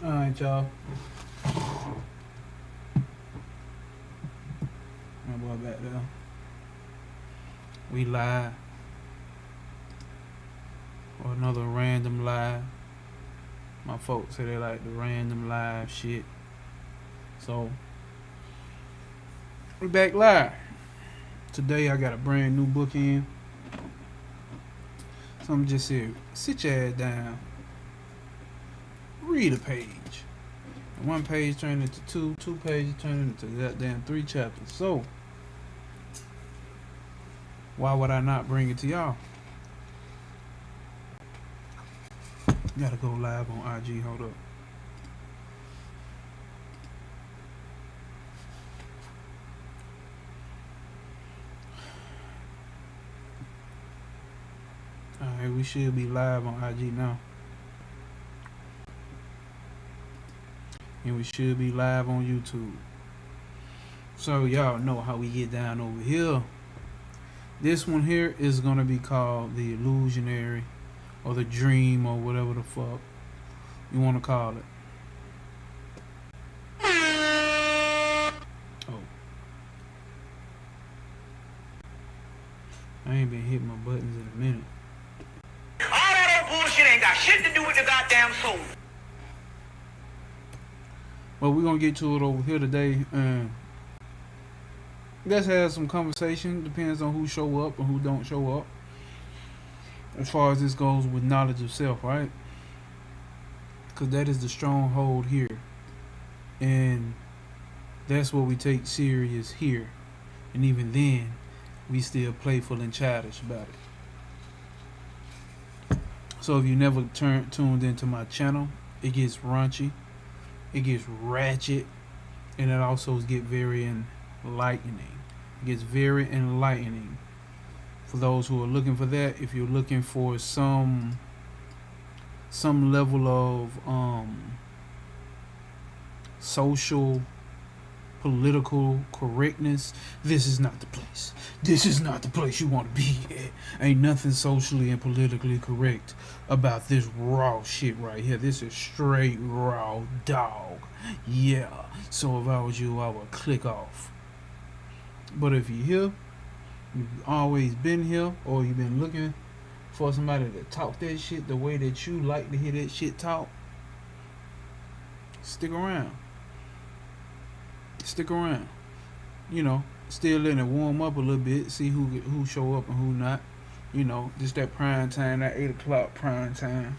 Alright, y'all. My boy back there. We live. Or another random live. My folks say they like the random live shit. So, we back live. Today I got a brand new book in. So I'm just here. Sit your ass down. Read a page. And one page turned into two pages turned into goddamn 3 chapters. So, why would I not bring it to y'all? Gotta go live on IG. Hold up. Alright, we should be live on IG now. And we should be live on YouTube. So y'all know how we get down over here. This one here is gonna be called The Illusionary, or The Dream, or whatever the fuck you wanna call it. Oh. I ain't been hitting my buttons in a minute. All that bullshit ain't got shit to do with the goddamn soul. Well, we're gonna get to it over here today, and let's have some conversation. Depends on who show up and who don't show up. As far as this goes with knowledge of self, right? Because that is the stronghold here, and that's what we take serious here. And even then, we still playful and childish about it. So if you never tuned into my channel, it gets raunchy, it gets ratchet, and it also gets very enlightening. It gets very enlightening for those who are looking for that. If you're looking for some level of social, political correctness, this is not the place. This is not the place you want to be at. Ain't nothing socially and politically correct about this raw shit right here. This is straight raw dog. Yeah. So if I was you, I would click off. But if you're here, you've always been here, or you've been looking for somebody to talk that shit the way that you like to hear that shit talk, stick around. Stick around. You know, still letting it warm up a little bit, see who show up and who not. You know, just that prime time, that 8 o'clock prime time.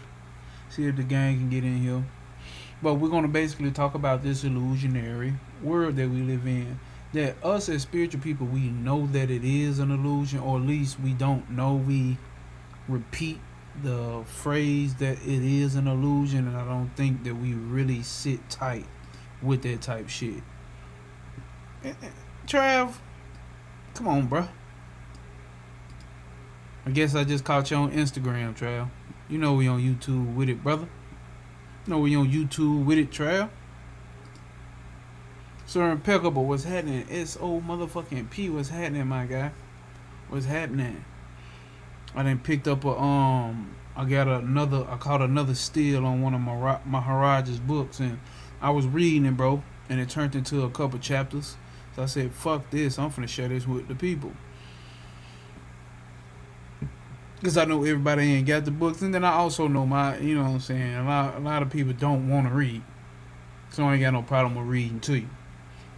See if the gang can get in here. But we're going to basically talk about this illusionary world that we live in. That us as spiritual people, we know that it is an illusion, or at least we don't know. We repeat the phrase that it is an illusion, and I don't think that we really sit tight with that type shit. Trav, come on, bro. I guess I just caught you on Instagram, Trav. You know we on YouTube with it, brother. You know we on YouTube with it, Trav. Sir Impeccable, what's happening? S.O. motherfucking P, what's happening, my guy? What's happening? I done picked up I caught another steal on one of Maharaj's books, and I was reading it, bro, and it turned into a couple chapters. So I said, fuck this, I'm finna share this with the people. Because I know everybody ain't got the books, and then I also know you know what I'm saying, a lot of people don't want to read. So I ain't got no problem with reading to you.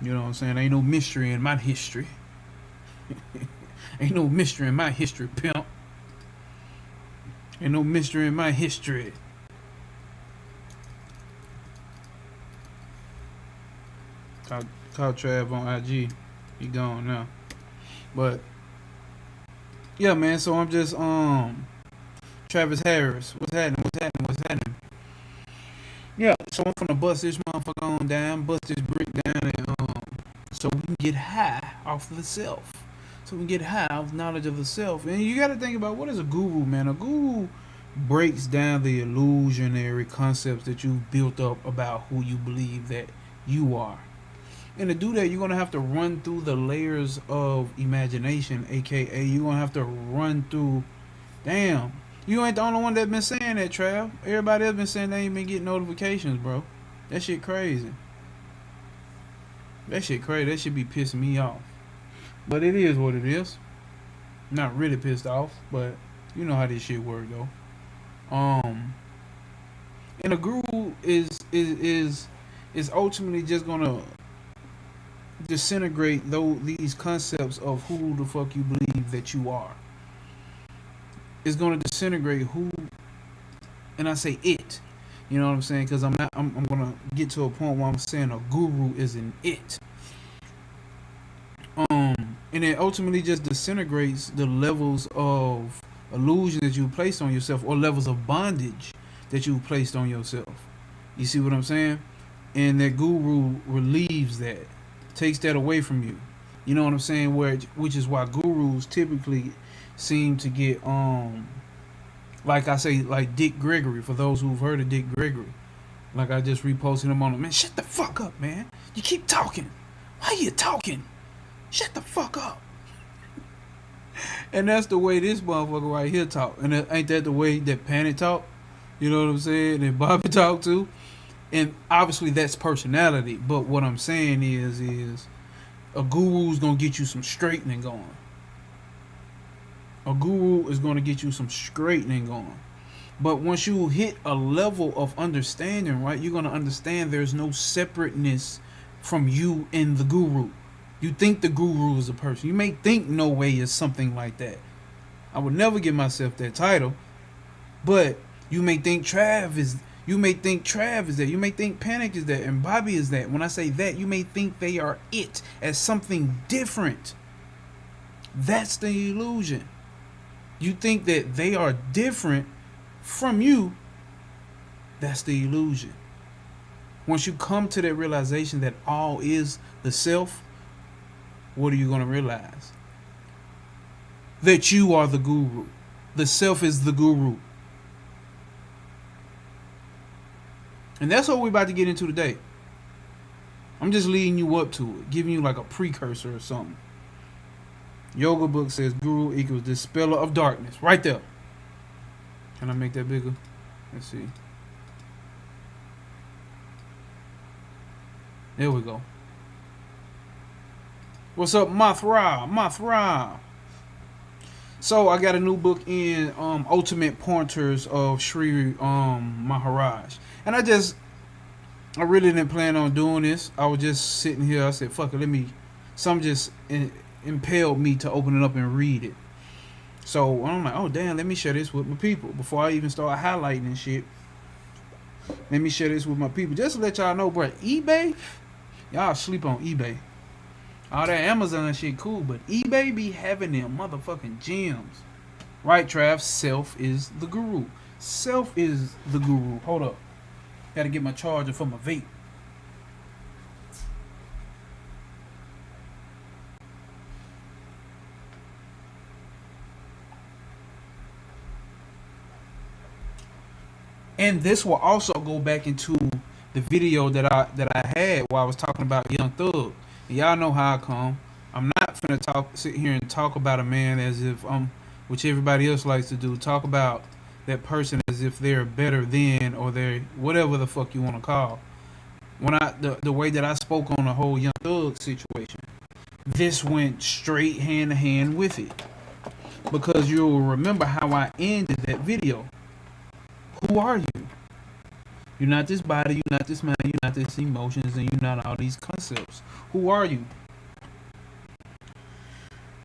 You know what I'm saying? Ain't no mystery in my history. Ain't no mystery in my history, pimp. Ain't no mystery in my history. Call Trav on IG. He gone now. But yeah, man, so I'm just Travis Harris. What's happening? Yeah, so I'm finna bust this motherfucker on down, bust this brick down, and so we can get high off of the self. So we can get high off knowledge of the self. And you gotta think about, what is a guru, man? A guru breaks down the illusionary concepts that you've built up about who you believe that you are. And to do that, you're gonna have to run through the layers of imagination, aka you're gonna have to run through. Damn, you ain't the only one that's been saying that, Trav. Everybody else been saying they ain't been getting notifications, bro. That shit crazy. That shit crazy. That should be pissing me off. But it is what it is. Not really pissed off, but you know how this shit work though. And a guru is ultimately just gonna disintegrate these concepts of who the fuck you believe that you are. It's gonna disintegrate who, and I say it. You know what I'm saying? Because I'm gonna get to a point where I'm saying a guru is an it. And it ultimately just disintegrates the levels of illusion that you placed on yourself, or levels of bondage that you placed on yourself. You see what I'm saying? And that guru relieves that, takes that away from you. You know what I'm saying? Which is why gurus typically seem to get like I say, like Dick Gregory, for those who've heard of Dick Gregory. Like I just reposted him on the man, shut the fuck up, man. You keep talking. Why are you talking? Shut the fuck up. And that's the way this motherfucker right here talk. And ain't that the way that Panic talk? You know what I'm saying? And Bobby talk too. And obviously that's personality. But what I'm saying is a guru's gonna get you some straightening going. A guru is gonna get you some straightening going. But once you hit a level of understanding, right, you're gonna understand there's no separateness from you and the guru. You think the guru is a person. You may think No Way is something like that. I would never give myself that title. But you may think Trav is that. You may think Panic is that, and Bobby is that. When I say that, you may think they are it as something different. That's the illusion. You think that they are different from you. That's the illusion. Once you come to that realization that all is the self, what are you going to realize? That you are the guru. The self is the guru. And that's what we're about to get into today. I'm just leading you up to it, giving you like a precursor or something. Yoga book says guru equals dispeller of darkness. Right there. Can I make that bigger? Let's see. There we go. What's up, Mothra? So I got a new book in Ultimate Pointers of Sri Maharaj. And I really didn't plan on doing this. I was just sitting here. I said, fuck it, something just impelled me to open it up and read it. So I'm like, oh damn, let me share this with my people. Before I even start highlighting and shit, let me share this with my people. Just to let y'all know, bro, eBay, y'all sleep on eBay. All that Amazon shit cool, but eBay be having them motherfucking gems. Right, Trav? Self is the guru. Self is the guru. Hold up. Gotta get my charger for my vape. And this will also go back into the video that I had while I was talking about Young Thug. And y'all know how I come. I'm not finna sit here and talk about a man as if which everybody else likes to do. Talk about that person as if they're better than, or they're whatever the fuck you want to call. When the way that I spoke on the whole Young Thug situation, this went straight hand to hand with it, because you'll remember how I ended that video. Who are you? You're not this body, you're not this mind, you're not this emotions, and you're not all these concepts. Who are you?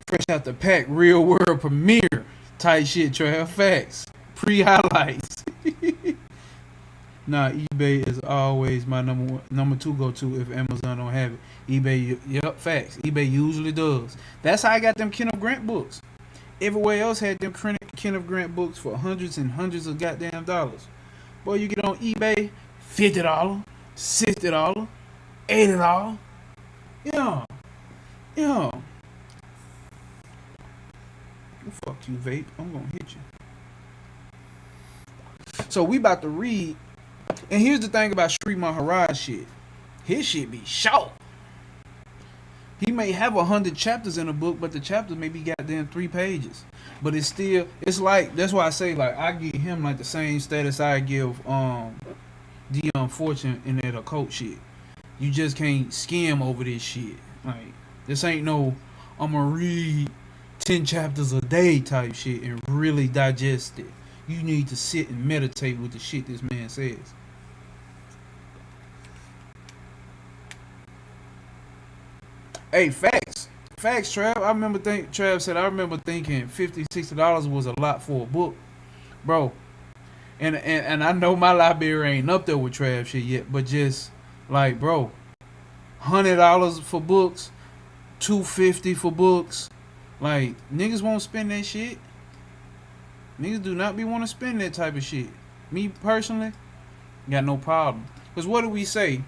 Fresh out the pack, real world premiere. Tight shit, Trav. Facts. Pre-highlights. Nah, eBay is always my number two go-to if Amazon don't have it. eBay, yep, facts. eBay usually does. That's how I got them Kenneth Grant books. Everywhere else had them Kenneth Grant books for hundreds and hundreds of goddamn dollars. Boy, you get on eBay, $50, $60, $80. Yeah. Fuck you, vape. I'm gonna hit you. So we about to read. And here's the thing about Sri Maharaj shit. His shit be short. He may have 100 chapters in a book, but the chapters may be goddamn 3 pages. But it's like, that's why I say, like, I give him like the same status I give Dion Fortune and that occult shit. You just can't skim over this shit. Like, this ain't no I'ma read 10 chapters a day type shit and really digest it. You need to sit and meditate with the shit this man says. Hey, facts. Facts, Trav. Trav said I remember thinking $50, $60 was a lot for a book. Bro. And I know my library ain't up there with Trav shit yet, but just like, bro, $100 for books, $250 for books. Like, niggas won't spend that shit. Niggas do not be want to spend that type of shit. Me personally, got no problem. Because what do we say?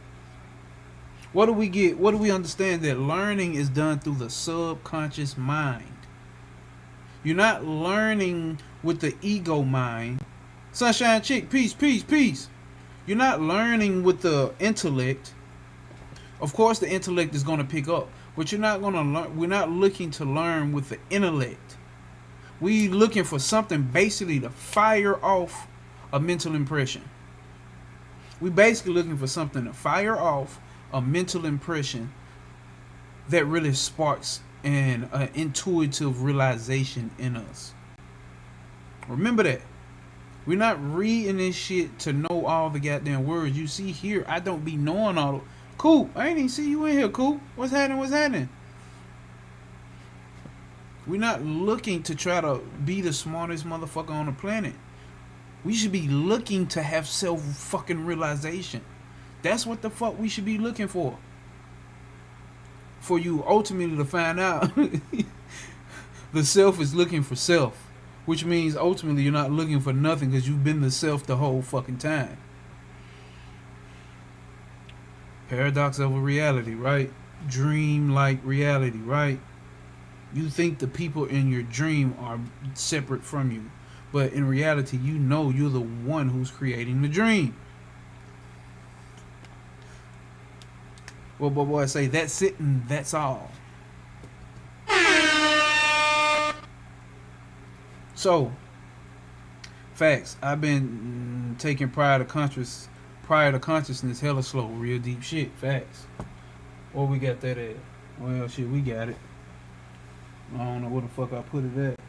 What do we get? What do we understand? That learning is done through the subconscious mind. You're not learning with the ego mind. Sunshine Chick, peace, peace, peace. You're not learning with the intellect. Of course, the intellect is going to pick up. But you're not going to learn. We're not looking to learn with the intellect. We looking for something basically to fire off a mental impression. We basically looking for something to fire off a mental impression that really sparks an intuitive realization in us. Remember that. We're not reading this shit to know all the goddamn words. You see here, I don't be knowing all the... Cool, I ain't even see you in here, cool. What's happening? What's happening? We're not looking to try to be the smartest motherfucker on the planet. We should be looking to have self-fucking realization. That's what the fuck we should be looking for. For you ultimately to find out the self is looking for self. Which means ultimately you're not looking for nothing because you've been the self the whole fucking time. Paradox of a reality, right? Dream-like reality, right? You think the people in your dream are separate from you. But in reality, you know you're the one who's creating the dream. Well, but boy, I say that's it and that's all. So, facts. I've been taking prior to consciousness hella slow, real deep shit. Facts. Where we got that at? Well, shit, we got it. I don't know where the fuck I put it at.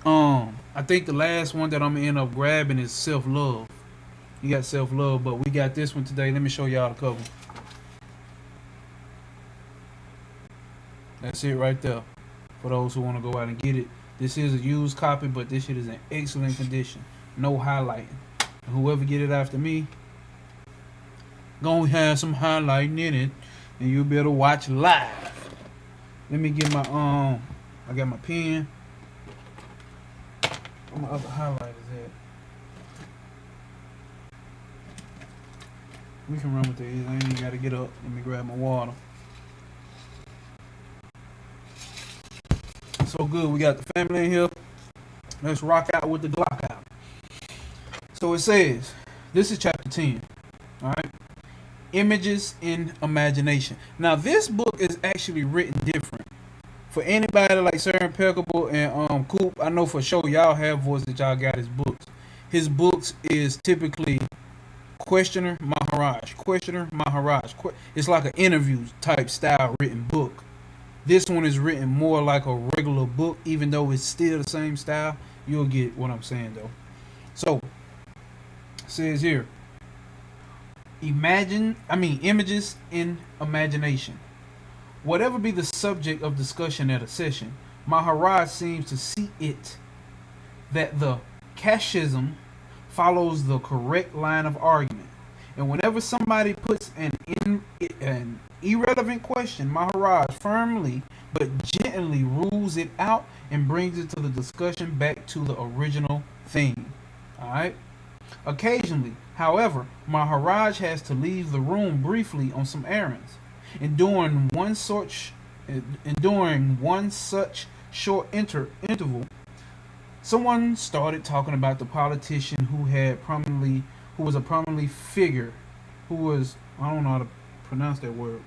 I think the last one that I'm gonna end up grabbing is self-love. You got self-love, but we got this one today. Let me show y'all the cover. That's it right there. For those who want to go out and get it. This is a used copy, but this shit is in excellent condition. No highlighting. And whoever get it after me, gonna have some highlighting in it, and you'll be able to watch live. Let me get my I got my pen. Where my other highlighters at? We can run with these. I ain't even gotta get up. Let me grab my water. So good, we got the family in here. Let's rock out with the Glock out. So it says, this is chapter 10. Alright. Images in Imagination. Now this book is actually written different. For anybody like Sir Impeccable and Coop, I know for sure y'all have voice that y'all got his books. His books is typically Questioner Maharaj. It's like an interview type style written book. This one is written more like a regular book, even though it's still the same style. You'll get what I'm saying though. So it says here, images in imagination. Whatever be the subject of discussion at a session, Maharaj seems to see it that the Kashism follows the correct line of argument. And whenever somebody puts an irrelevant question, Maharaj firmly but gently rules it out and brings it to the discussion back to the original theme. Alright? Occasionally, however, Maharaj has to leave the room briefly on some errands. And during one such short interval, someone started talking about the politician who was a prominent figure, who was, I don't know how to pronounce that word,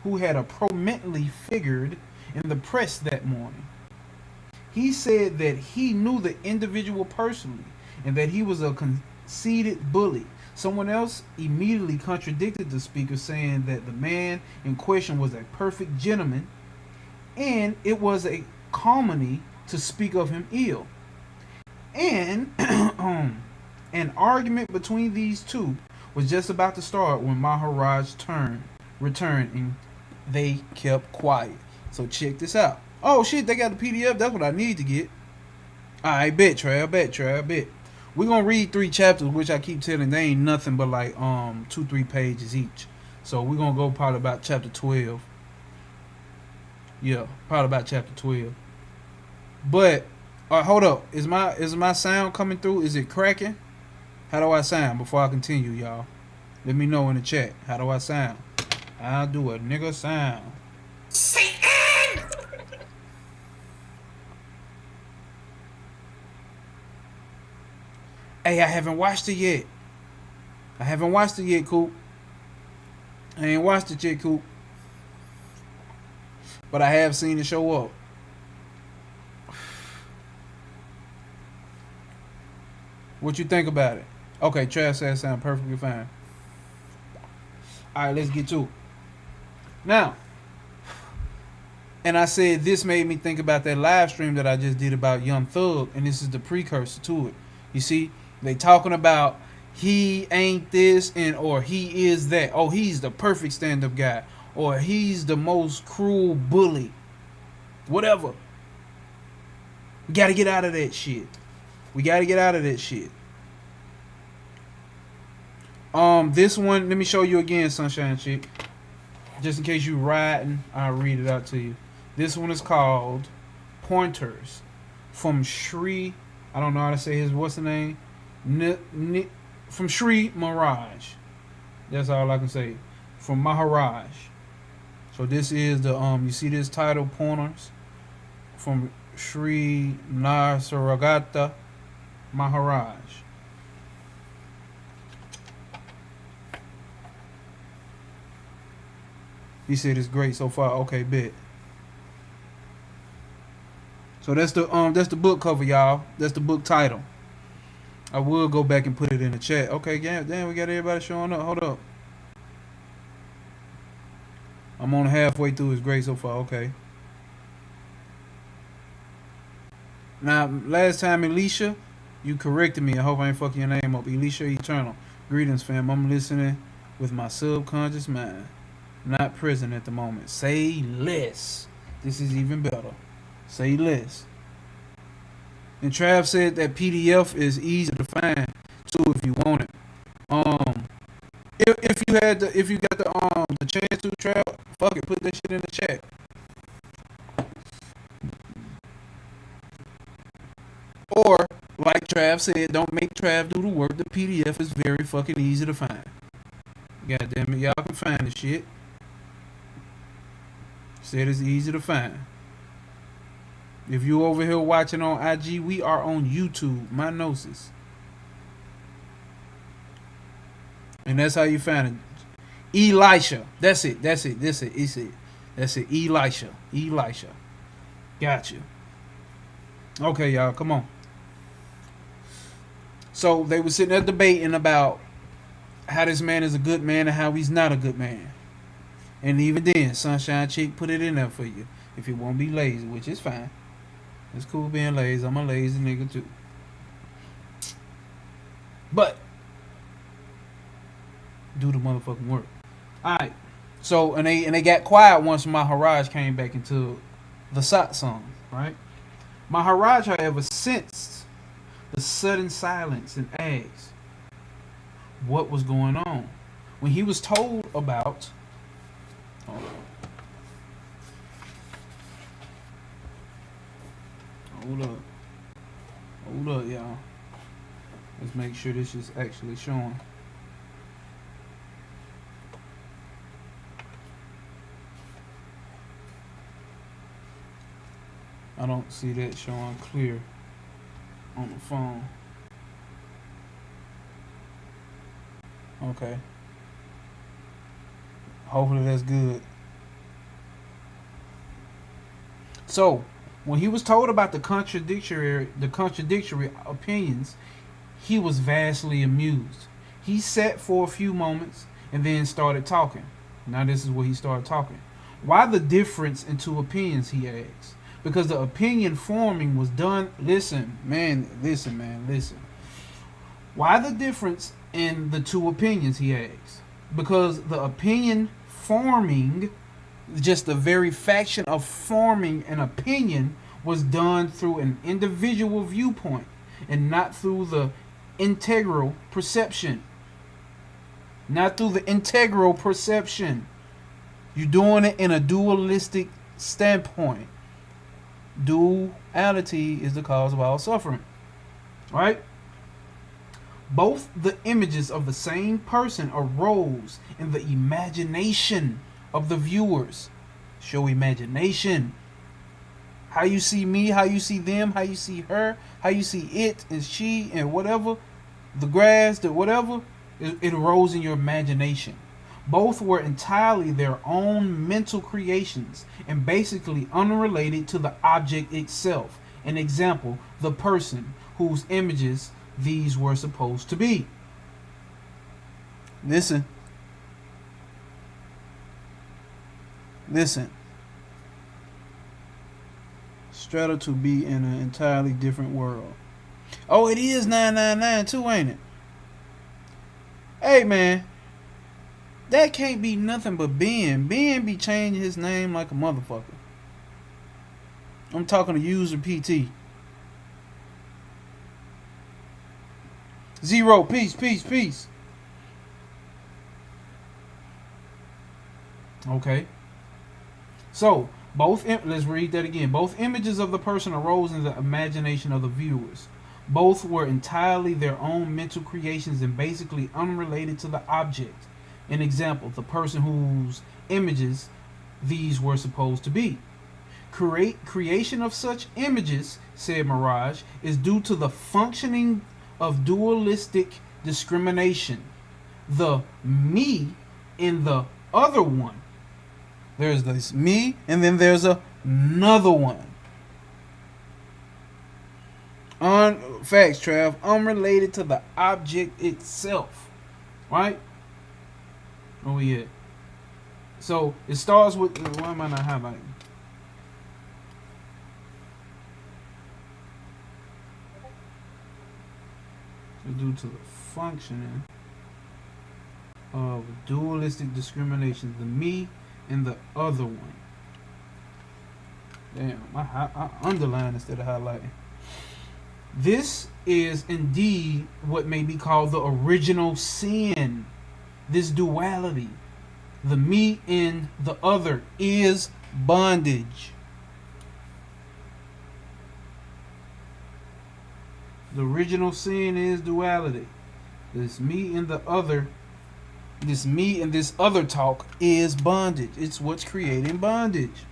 who had a prominently figured in the press that morning. He said that he knew the individual personally and that he was a deep-seated bully. Someone else immediately contradicted the speaker, saying that the man in question was a perfect gentleman and it was a calumny to speak of him ill. And an argument between these two was just about to start when Maharaj returned and they kept quiet. So check this out. Oh shit, they got the PDF. That's what I need to get. I bet, Trav. We're gonna read 3 chapters, which I keep telling they ain't nothing but like 2-3 pages each. So we're gonna go probably about chapter 12. Yeah, probably about chapter 12. But hold up. Is my sound coming through? Is it cracking? How do I sound before I continue, y'all? Let me know in the chat. How do I sound? How do a nigga sound? Satan! Hey, I haven't watched it yet. Coop. I ain't watched it yet, Coop. But I have seen it show up. What you think about it? Okay, Trav says sound perfectly fine. Alright, let's get to it. Now, and I said this made me think about that live stream that I just did about Young Thug, and this is the precursor to it. You see, they talking about he ain't this and or he is that. Oh, he's the perfect stand-up guy. Or he's the most cruel bully. Whatever. We gotta get out of that shit. This one, let me show you again, Sunshine Chick. Just in case you riding, I'll read it out to you. This one is called Pointers from Sri. I don't know how to say his, what's the name? From Sri Maharaj. That's all I can say. From Maharaj. So this is the you see this title, Pointers from Sri Nisargadatta Maharaj. He said it's great so far. Okay, bet. So that's the book cover, y'all. That's the book title. I will go back and put it in the chat. Okay, damn, we got everybody showing up. Hold up. I'm on halfway through. It's great so far. Okay. Now, last time, Elisha, you corrected me. I hope I ain't fucking your name up. Elisha Eternal. Greetings, fam. I'm listening with my subconscious mind. Not present at the moment. Say less. This is even better. Say less. And Trav said that PDF is easy to find too if you want it. If you got the chance to, Trav, fuck it, put that shit in the chat. Or like Trav said, don't make Trav do the work. The PDF is very fucking easy to find. God damn it, y'all can find the shit. Said it's easy to find. If you over here watching on IG, we are on YouTube, My Gnosis. And that's how you find it. Elisha. That's it. Elisha. Got you. Okay, y'all, come on. So they were sitting there debating about how this man is a good man and how he's not a good man. And even then, Sunshine Chick put it in there for you. If you won't be lazy, which is fine. It's cool being lazy. I'm a lazy nigga too. But do the motherfucking work. Alright. So and they got quiet once Maharaj came back into the satsang, right? Maharaj, however, sensed the sudden silence and asked what was going on. When he was told about Hold up, y'all. Let's make sure this is actually showing. I don't see that showing clear on the phone. Okay. Hopefully that's good. So, when he was told about the contradictory opinions, he was vastly amused. He sat for a few moments and then started talking. Now this is where he started talking. Why the difference in two opinions, he asked. Because the opinion forming was done. Listen. Why the difference in the two opinions, he asked. Because the opinion forming, just the very faction of forming an opinion, was done through an individual viewpoint and not through the integral perception. Not through the integral perception. You're doing it in a dualistic standpoint. Duality is the cause of all suffering. Right? Both the images of the same person arose in the imagination of the viewers. Show imagination. How you see me, how you see them, how you see her, how you see it and she and whatever, the grass, the whatever, it arose in your imagination. Both were entirely their own mental creations and basically unrelated to the object itself. An example, the person whose images these were supposed to be. Listen. Strata to be in an entirely different world. Oh, it is 999 too, ain't it? Hey, man. That can't be nothing but Ben. Ben be changing his name like a motherfucker. I'm talking to user PT. Zero, peace. Okay. So, let's read that again. Both images of the person arose in the imagination of the viewers. Both were entirely their own mental creations and basically unrelated to the object. An example, the person whose images these were supposed to be. Creation of such images, said Mirage, is due to the functioning of dualistic discrimination. The me in the other one. There's this me and then there's another one. Facts, Trav. Unrelated to the object itself. Right? Oh, yeah. So, it starts with... Why am I not highlighting? So, due to the functioning of dualistic discrimination. The me and the other one. Damn, I underline instead of highlighting. This is indeed what may be called the original sin. This duality, the me and the other, is bondage. The original sin is duality. This me and the other, this me and this other talk is bondage. It's what's creating bondage.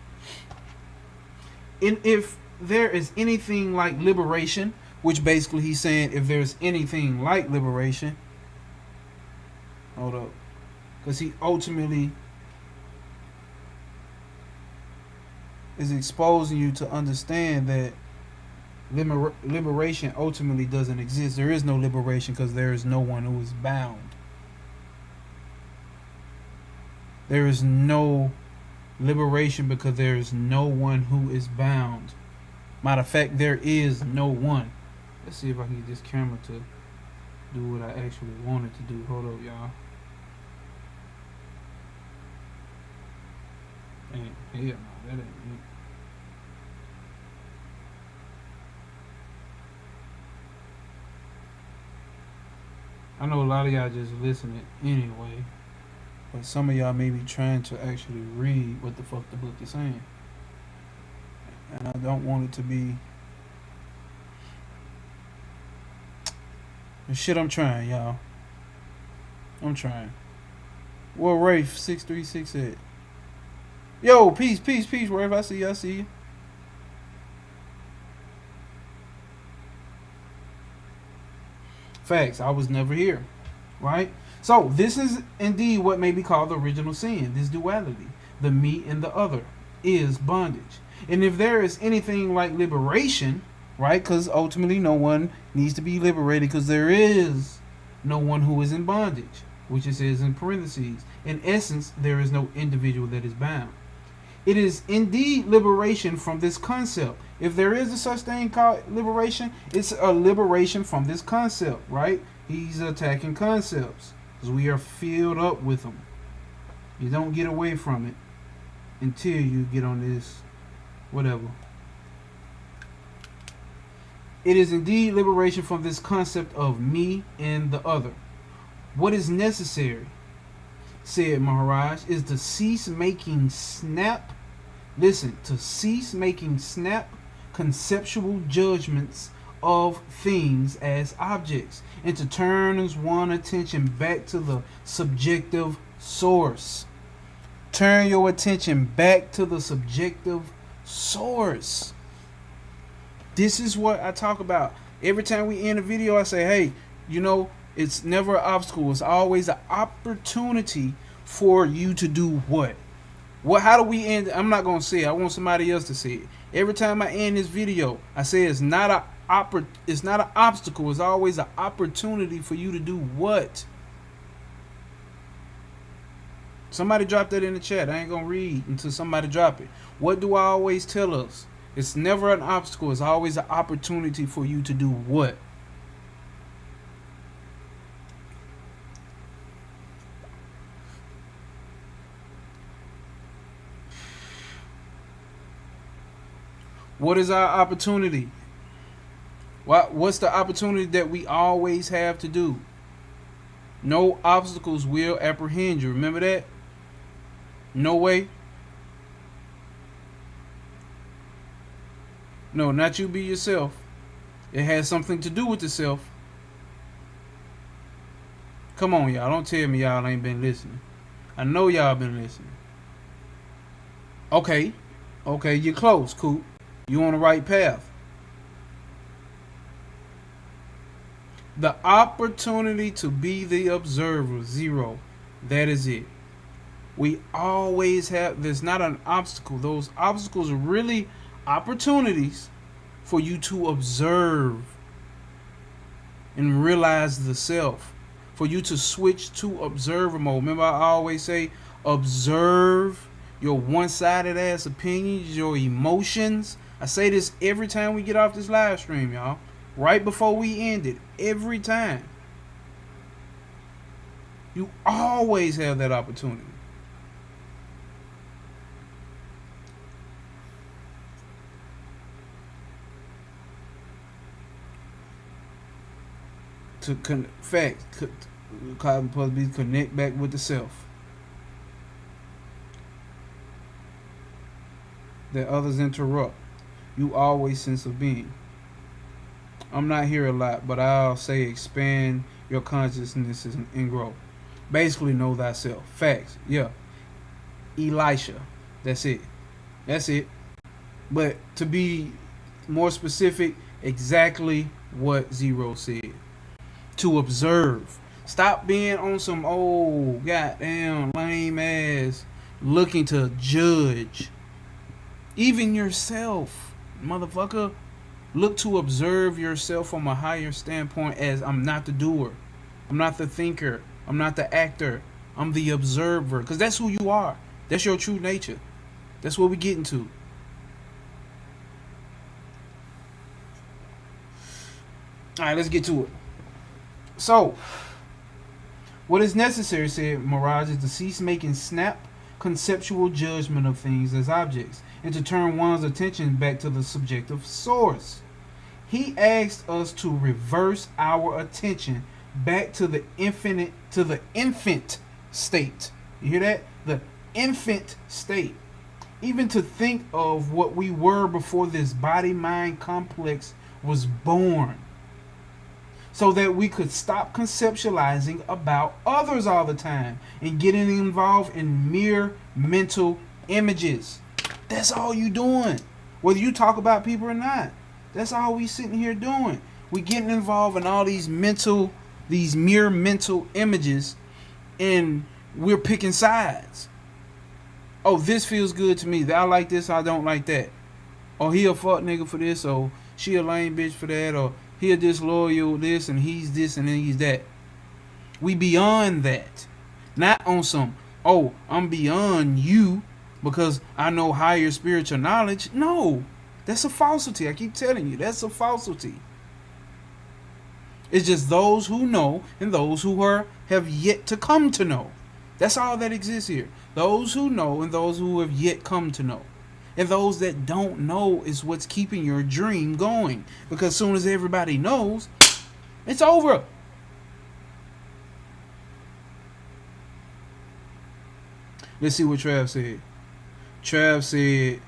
And if there is anything like liberation, which basically he's saying if there's anything like liberation, hold up, because he ultimately is exposing you to understand that liberation ultimately doesn't exist. There is no liberation because there is no one who is bound. There is no liberation because there is no one who is bound. Matter of fact, there is no one. Let's see if I can get this camera to do what I actually wanted to do. Hold up, y'all. Yeah, no, that ain't it. I know a lot of y'all just listening anyway, but some of y'all may be trying to actually read what the fuck the book is saying. And I don't want it to be... Shit, I'm trying, y'all. I'm trying. Well, Rafe 6368. Yo, peace, Rafe. I see you. Facts. I was never here. Right? So, this is indeed what may be called the original sin. This duality. The me and the other is bondage. And if there is anything like liberation, right? Because ultimately no one needs to be liberated because there is no one who is in bondage, which it says in parentheses. In essence, there is no individual that is bound. It is indeed liberation from this concept. If there is a such thing called liberation, it's a liberation from this concept, right? He's attacking concepts because we are filled up with them. You don't get away from it until you get on this whatever. It is indeed liberation from this concept of me and the other. What is necessary, said Maharaj, is to cease making snap. Listen, to cease making snap conceptual judgments of things as objects and to turn one's attention back to the subjective source. Turn your attention back to the subjective source. This is what I talk about. Every time we end a video, I say, hey, you know, it's never an obstacle. It's always an opportunity for you to do what? How do we end? I'm not going to say it. I want somebody else to say it. Every time I end this video, I say it's not an obstacle. It's always an opportunity for you to do what? Somebody drop that in the chat. I ain't going to read until somebody drop it. What do I always tell us? It's never an obstacle. It's always an opportunity for you to do what? What is our opportunity? What's the opportunity that we always have to do? No obstacles will apprehend you. Remember that? No way. No, not you be yourself. It has something to do with the self. Come on, y'all. Don't tell me y'all ain't been listening. I know y'all been listening. Okay, you're close, Coop. You on the right path. The opportunity to be the observer, 0. That is it. We always have, there's not an obstacle. Those obstacles are really opportunities for you to observe and realize the self. For you to switch to observer mode. Remember, I always say, observe your one-sided ass opinions, your emotions. I say this every time we get off this live stream, y'all. Right before we end it. Every time. You always have that opportunity. To connect back with the self. That others interrupt. You always sense of being. I'm not here a lot, but I'll say expand your consciousness and grow. Basically, know thyself. Facts. Yeah. Elisha. That's it. But to be more specific, exactly what 0 said. To observe. Stop being on some old goddamn lame ass looking to judge. Even yourself, motherfucker. Look to observe yourself from a higher standpoint as I'm not the doer. I'm not the thinker. I'm not the actor. I'm the observer. Because that's who you are. That's your true nature. That's what we're getting to. Alright, let's get to it. So, what is necessary, said Maharaj, is to cease making snap conceptual judgment of things as objects and to turn one's attention back to the subjective source. He asked us to reverse our attention back to the infant state. You hear that? The infant state. Even to think of what we were before this body-mind complex was born. So that we could stop conceptualizing about others all the time and getting involved in mere mental images. That's all you doing. Whether you talk about people or not. That's all we sitting here doing. We getting involved in all these mere mental images, and we're picking sides. Oh, this feels good to me. I like this, I don't like that. Oh, he a fuck nigga for this, so she a lame bitch for that, or he a disloyal this and he's this and then he's that. We beyond that. Not on some, oh, I'm beyond you because I know higher spiritual knowledge. No, that's a falsity. I keep telling you, that's a falsity. It's just those who know and those who have yet to come to know. That's all that exists here. Those who know and those who have yet come to know. And those that don't know is what's keeping your dream going. Because as soon as everybody knows, it's over. Let's see what Trav said. Trav said,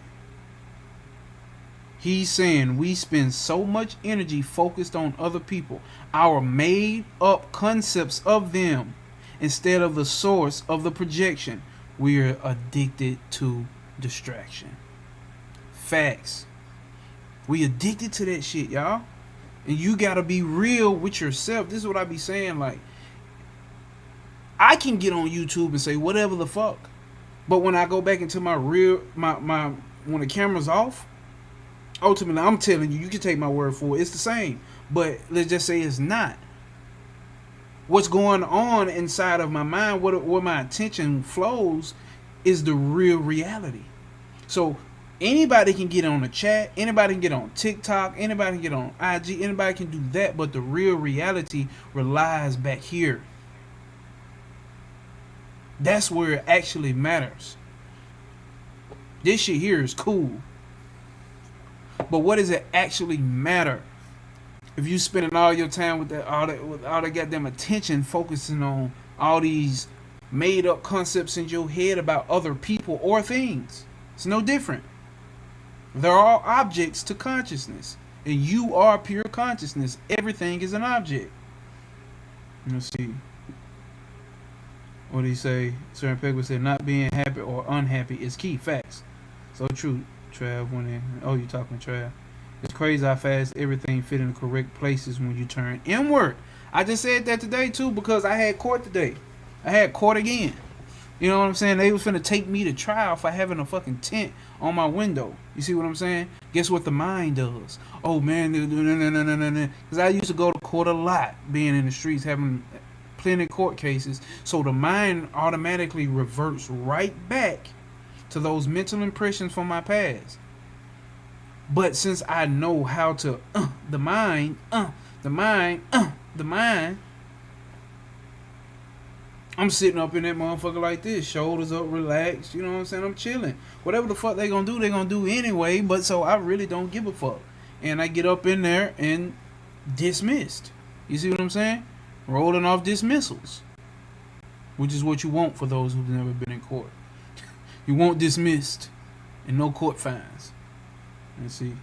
he's saying we spend so much energy focused on other people, our made up concepts of them, instead of the source of the projection. We are addicted to distraction. Facts. We addicted to that shit, y'all. And you gotta be real with yourself. This is what I be saying. Like, I can get on YouTube and say whatever the fuck, but when I go back into my when the camera's off, ultimately I'm telling you, you can take my word for it, it's the same. But let's just say it's not. What's going on inside of my mind, where my attention flows, is the real reality. So anybody can get on the chat, anybody can get on TikTok, anybody can get on IG, anybody can do that, but the real reality relies back here. That's where it actually matters. This shit here is cool, but what does it actually matter? If you spending all your time with all that goddamn attention focusing on all these made up concepts in your head about other people or things, it's no different. They're all objects to consciousness, and you are pure consciousness. Everything is an object. Let's see. What did he say? Sir Pegler said, not being happy or unhappy is key. Facts. So true. Trav went in. Oh, you talking to Trav. It's crazy how fast everything fit in the correct places when you turn inward. I just said that today too because I had court today. I had court again. You know what I'm saying? They was finna take me to trial for having a fucking tent on my window. You see what I'm saying? Guess what the mind does? Oh man, no. Because I used to go to court a lot, being in the streets, having plenty of court cases. So the mind automatically reverts right back to those mental impressions from my past. But since I know how to the mind, I'm sitting up in that motherfucker like this, shoulders up, relaxed, you know what I'm saying? I'm chilling. Whatever the fuck they gonna do anyway, but so I really don't give a fuck. And I get up in there and dismissed. You see what I'm saying? Rolling off dismissals. Which is what you want for those who've never been in court. You want dismissed and no court fines. Let's see.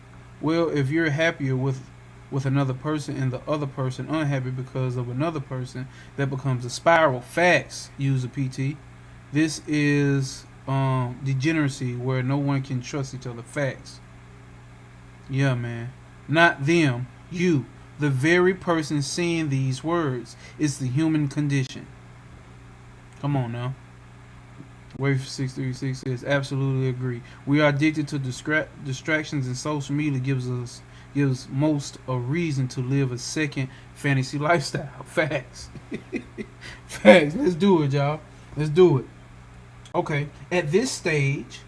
Well, if you're happier with another person and the other person unhappy because of another person, that becomes a spiral. Facts, user PT. This is degeneracy where no one can trust each other. Facts. Yeah, man. Not them. You. The very person saying these words. It's the human condition. Come on now. Wave 636 says, absolutely agree. We are addicted to distractions, and social media gives most a reason to live a second fantasy lifestyle. Facts. Facts. Let's do it, y'all. Let's do it. Okay. At this stage,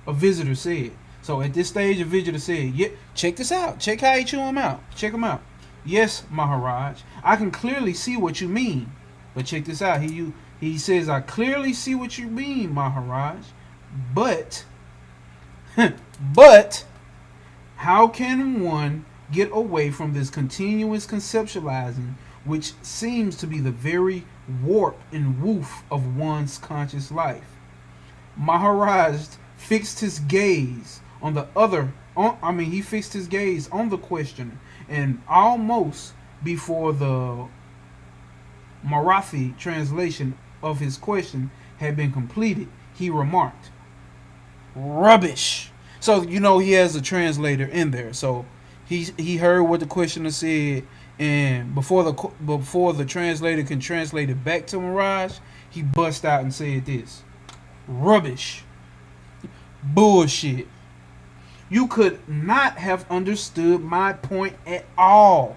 a visitor said. So at this stage, a visitor said, yeah, check this out. Check how he chew him out. Check him out. Yes, Maharaj. I can clearly see what you mean. But check this out. He says, I clearly see what you mean, Maharaj. But how can one get away from this continuous conceptualizing, which seems to be the very warp and woof of one's conscious life? Maharaj fixed his gaze on he fixed his gaze on the questioner, and almost before the Marathi translation of his question had been completed, he remarked, rubbish. So he has a translator in there. So he heard what the questioner said, and before the translator can translate it back to Mirage, he bust out and said this: rubbish, bullshit, You could not have understood my point at all.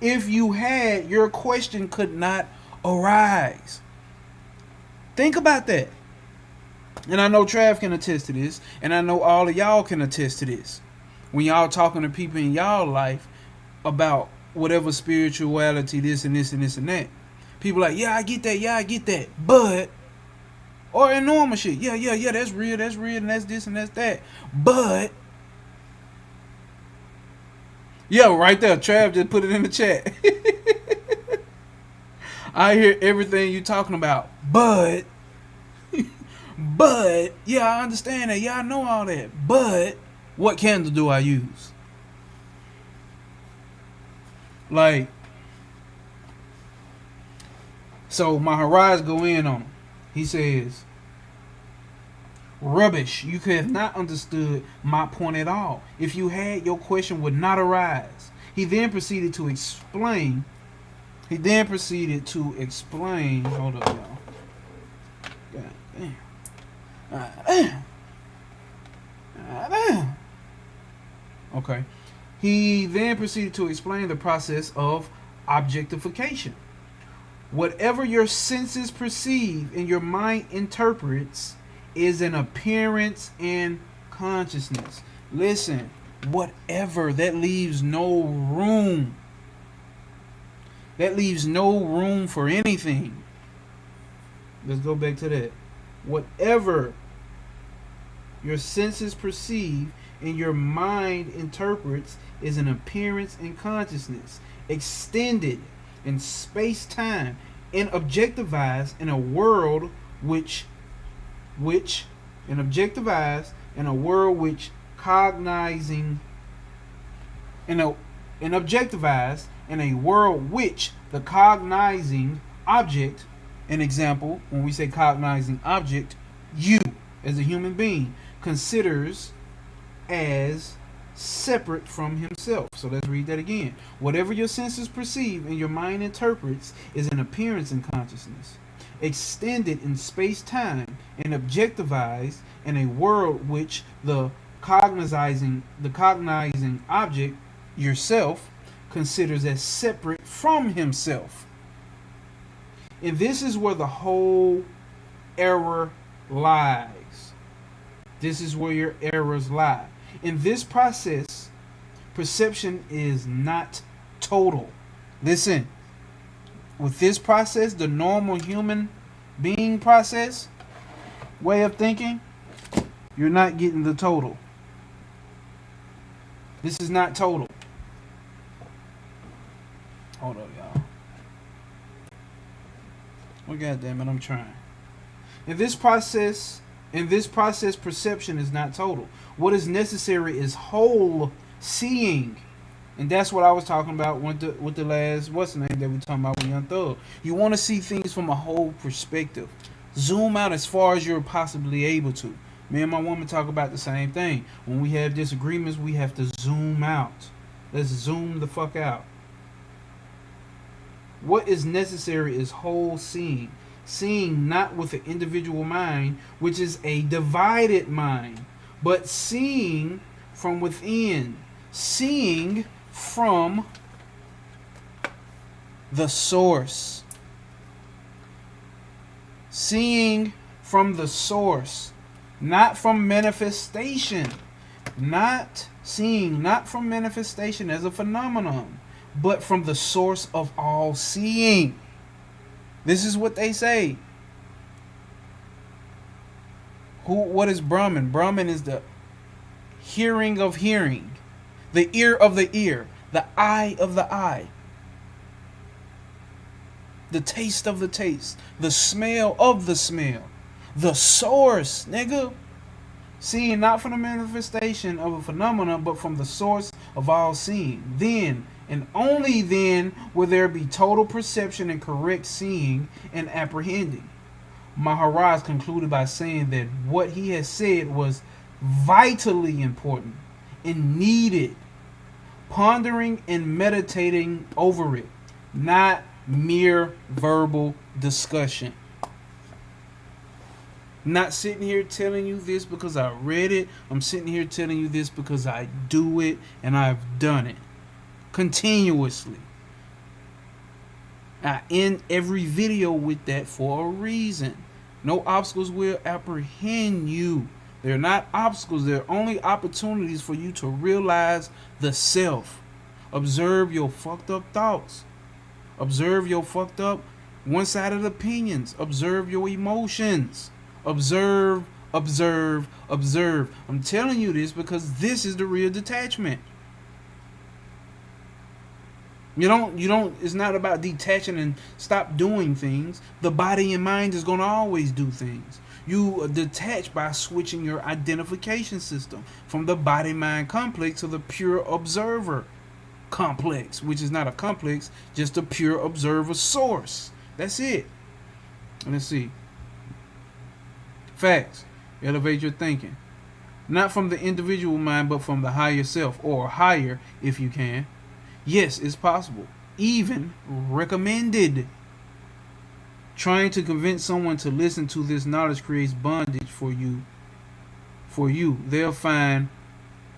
If you had, your question could not arise. Think about that. And I know Trav can attest to this, and I know all of y'all can attest to this. When y'all talking to people in y'all life about whatever spirituality, this and this and this and that, people like, yeah, I get that, but, or in normal shit, yeah, that's real, and that's this and that's that, but, yeah, right there, Trav just put it in the chat. I hear everything you talking about, but, yeah, I understand that, yeah, I know all that, but, what candle do I use? Like, so Maharaj go in on him. He says, rubbish, you could have not understood my point at all. If you had, your question would not arise. He then proceeded to explain. Hold up, y'all. God damn. Damn. Okay. He then proceeded to explain the process of objectification. Whatever your senses perceive and your mind interprets is an appearance in consciousness. Listen, whatever, that leaves no room. That leaves no room for anything. Let's go back to that. Whatever your senses perceive and your mind interprets is an appearance in consciousness, extended in space-time and objectivized in a world which cognizing the cognizing object, an example, when we say cognizing object, you as a human being considers as separate from himself. So let's read that again. Whatever your senses perceive and your mind interprets is an appearance in consciousness, extended in space-time and objectivized in a world which the cognizing object, yourself, considers as separate from himself. And this is where the whole error lies. This is where your errors lie. In this process, perception is not total. Listen, with this process, the normal human being process, way of thinking, you're not getting the total. This is not total. Hold up, y'all. Well, goddamn it, I'm trying. In this process, perception is not total. What is necessary is whole seeing. And that's what I was talking about with the last, what's the name that we talking about with Young Thug. You want to see things from a whole perspective. Zoom out as far as you're possibly able to. Me and my woman talk about the same thing. When we have disagreements, we have to zoom out. Let's zoom the fuck out. What is necessary is whole seeing. Seeing not with the individual mind, which is a divided mind, but seeing from within. Seeing from the source. Seeing from the source. Not from manifestation. Not seeing, not from manifestation as a phenomenon, but from the source of all seeing. This is what they say. What is Brahman? Brahman is the hearing of hearing, the ear of the ear, the eye of the eye, the taste of the taste, the smell of the smell, the source, nigga. Seeing not from the manifestation of a phenomenon, but from the source of all seeing. Then, and only then, will there be total perception and correct seeing and apprehending. Maharaj concluded by saying that what he has said was vitally important and needed pondering and meditating over it, not mere verbal discussion. I'm not sitting here telling you this because I read it. I'm sitting here telling you this because I do it and I've done it continuously. I end every video with that for a reason. No obstacles will apprehend you. They're not obstacles. They're only opportunities for you to realize the self. Observe your fucked up thoughts. Observe your fucked up one-sided opinions. Observe your emotions. Observe, observe, observe. I'm telling you this because this is the real detachment. You don't, it's not about detaching and stop doing things. The body and mind is going to always do things. You detach by switching your identification system from the body-mind complex to the pure observer complex, which is not a complex, just a pure observer source. That's it. Let's see. Facts. Elevate your thinking. Not from the individual mind, but from the higher self, or higher if you can. Yes, it's possible. Even recommended. Trying to convince someone to listen to this knowledge creates bondage for you. They'll find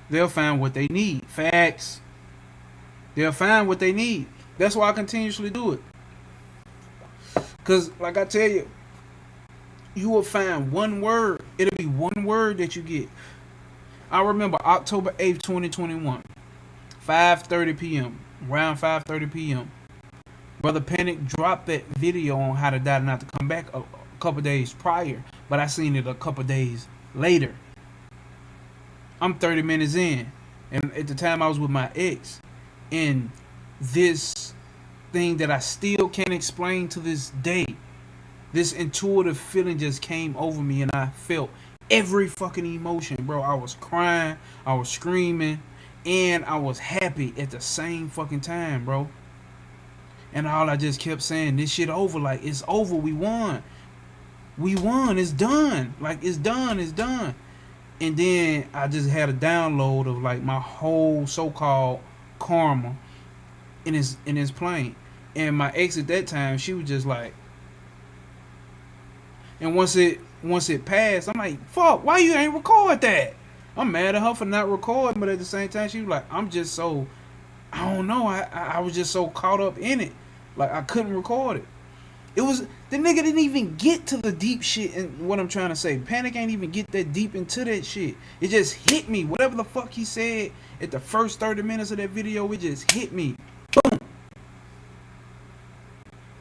what they need. Facts. They'll find what they need. That's why I continuously do it. Because, like I tell you, you will find one word. It'll be one word that you get. I remember October 8th, 2021. 5:30 p.m. Around 5:30 p.m. Brother Panic dropped that video on how to die not to come back a couple days prior, but I seen it a couple days later. I'm 30 minutes in, and at the time I was with my ex, and this thing that I still can't explain to this day, this intuitive feeling just came over me, and I felt every fucking emotion, bro. I was crying, I was screaming, and I was happy at the same fucking time, bro. And all I just kept saying, this shit over. Like, it's over. We won. We won. It's done. Like, it's done. It's done. And then I just had a download of, like, my whole so-called karma in his plane. And my ex at that time, she was just like... And once it passed, I'm like, fuck, why you ain't record that? I'm mad at her for not recording, but at the same time, she was like, I'm just so... I don't know. I was just so caught up in it. Like, I couldn't record it. It was... The nigga didn't even get to the deep shit and what I'm trying to say. Panic ain't even get that deep into that shit. It just hit me. Whatever the fuck he said at the first 30 minutes of that video, it just hit me. Boom.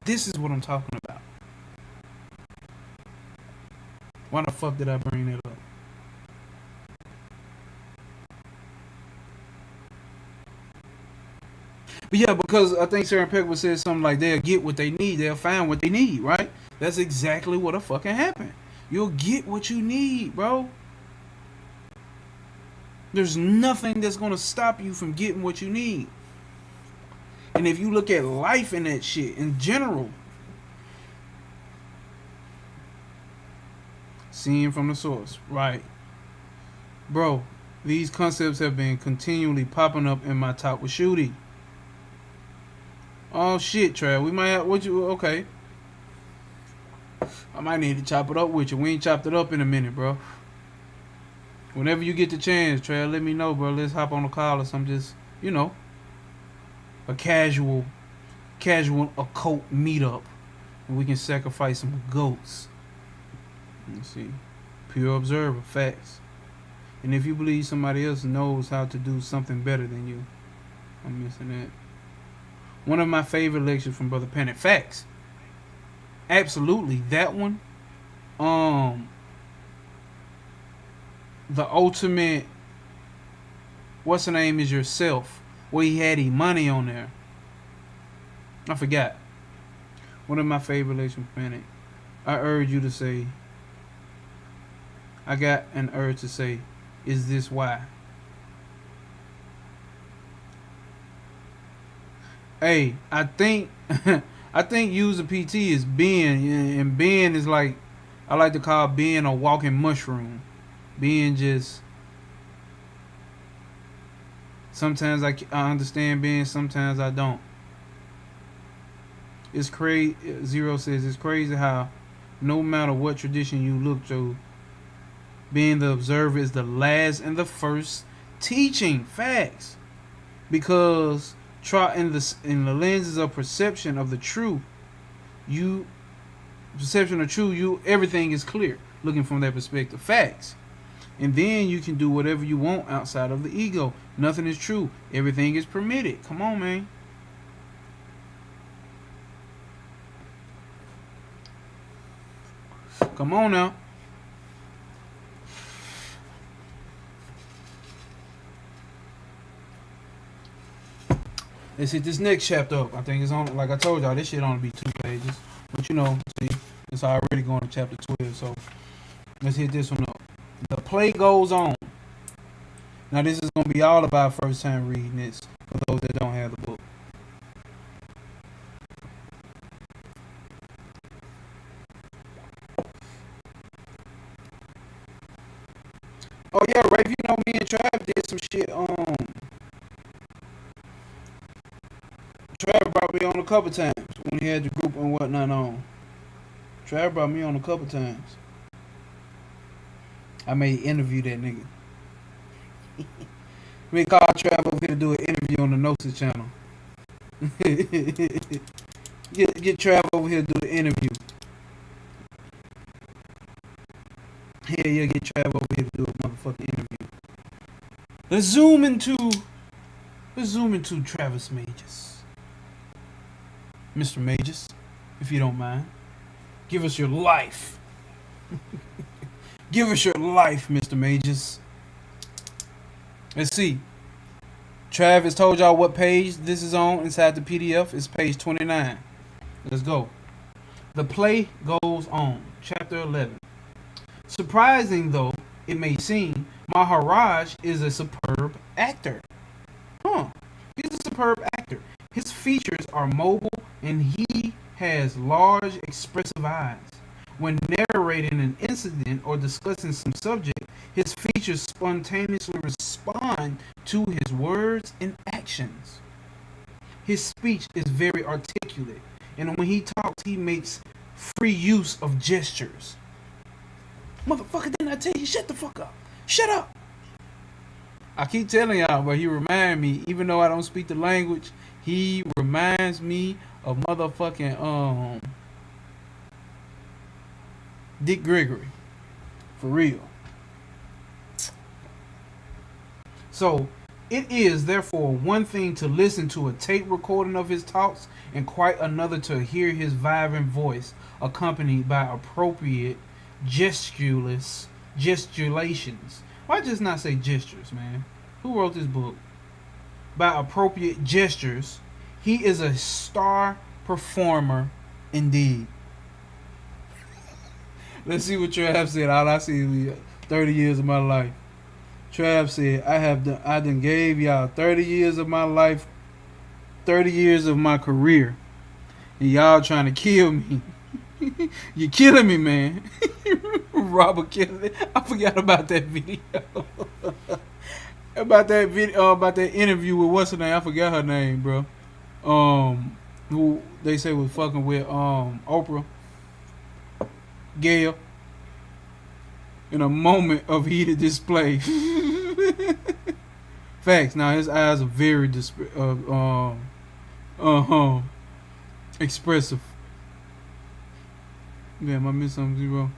This is what I'm talking about. Why the fuck did I bring that up? But yeah, because I think Sarah Peck said something like they'll get what they need, they'll find what they need, right? That's exactly what fucking happened. You'll get what you need, bro. There's nothing that's gonna stop you from getting what you need. And if you look at life in that shit in general, seeing from the source, right? Bro, these concepts have been continually popping up in my talk with Shooty. Oh shit, Trav. We might have okay. I might need to chop it up with you. We ain't chopped it up in a minute, bro. Whenever you get the chance, Trav, let me know, bro. Let's hop on a call or something. Just, a casual occult meetup. And we can sacrifice some goats. Let's see. Pure observer, facts. And if you believe somebody else knows how to do something better than you, I'm missing that. One of my favorite lectures from Brother Panic. Facts. Absolutely. That one. The ultimate, what's the name, is yourself. Where he had money on there. I forgot. One of my favorite lectures from Panic. I urge you to say, I got an urge to say, is this why? Hey, I think user PT is being, and being is like, I like to call being a walking mushroom. Being just, sometimes I understand being, sometimes I don't. It's crazy. Zero says it's crazy how no matter what tradition you look to. Being the observer is the last and the first teaching. Facts. Because in the lenses of perception of the truth, everything is clear. Looking from that perspective. Facts. And then you can do whatever you want outside of the ego. Nothing is true. Everything is permitted. Come on, man. Come on now. Let's hit this next chapter up. I think it's on, like I told y'all, this shit only be 2 pages. But you know, see, it's already going to chapter 12. So let's hit this one up. The play goes on. Now this is going to be all about first time reading this for those that don't have the book. Oh yeah, Rafe, you know me and Trav did some shit. Trav brought me on a couple times when he had the group and whatnot on. Trav brought me on a couple times. I may interview that nigga. We call Trav over here to do an interview on the Gnosis channel. get Trav over here to do the interview. Yeah, get Trav over here to do a motherfucking interview. Let's zoom into Travis Mages. Mr. Mages, if you don't mind. Give us your life. Give us your life, Mr. Mages. Let's see. Travis told y'all what page this is on inside the PDF. It's page 29. Let's go. The play goes on. Chapter 11. Surprising though it may seem, Maharaj is a superb actor. He's a superb actor. His features are mobile and he has large expressive eyes. When narrating an incident or discussing some subject, his features spontaneously respond to his words and actions. His speech is very articulate, and when he talks, he makes free use of gestures. Motherfucker, didn't I tell you? Shut the fuck up. Shut up. I keep telling y'all, but he reminds me, even though I don't speak the language, he reminds me of motherfucking Dick Gregory. For real. So, it is therefore one thing to listen to a tape recording of his talks and quite another to hear his vibrant voice accompanied by appropriate gesticulations. Why just not say gestures, man? Who wrote this book? By appropriate gestures, he is a star performer indeed. Let's see what Trav said. All I see is 30 years of my life. Trav said, I done gave y'all 30 years of my life, 30 years of my career, and y'all trying to kill me. You're killing me, man. Robert Kennedy. I forgot about that video. about that interview with what's her name? I forgot her name, bro. Who they say was fucking with Oprah. Gail. In a moment of heated display. Facts. Now his eyes are very expressive. Damn, I missed something, bro.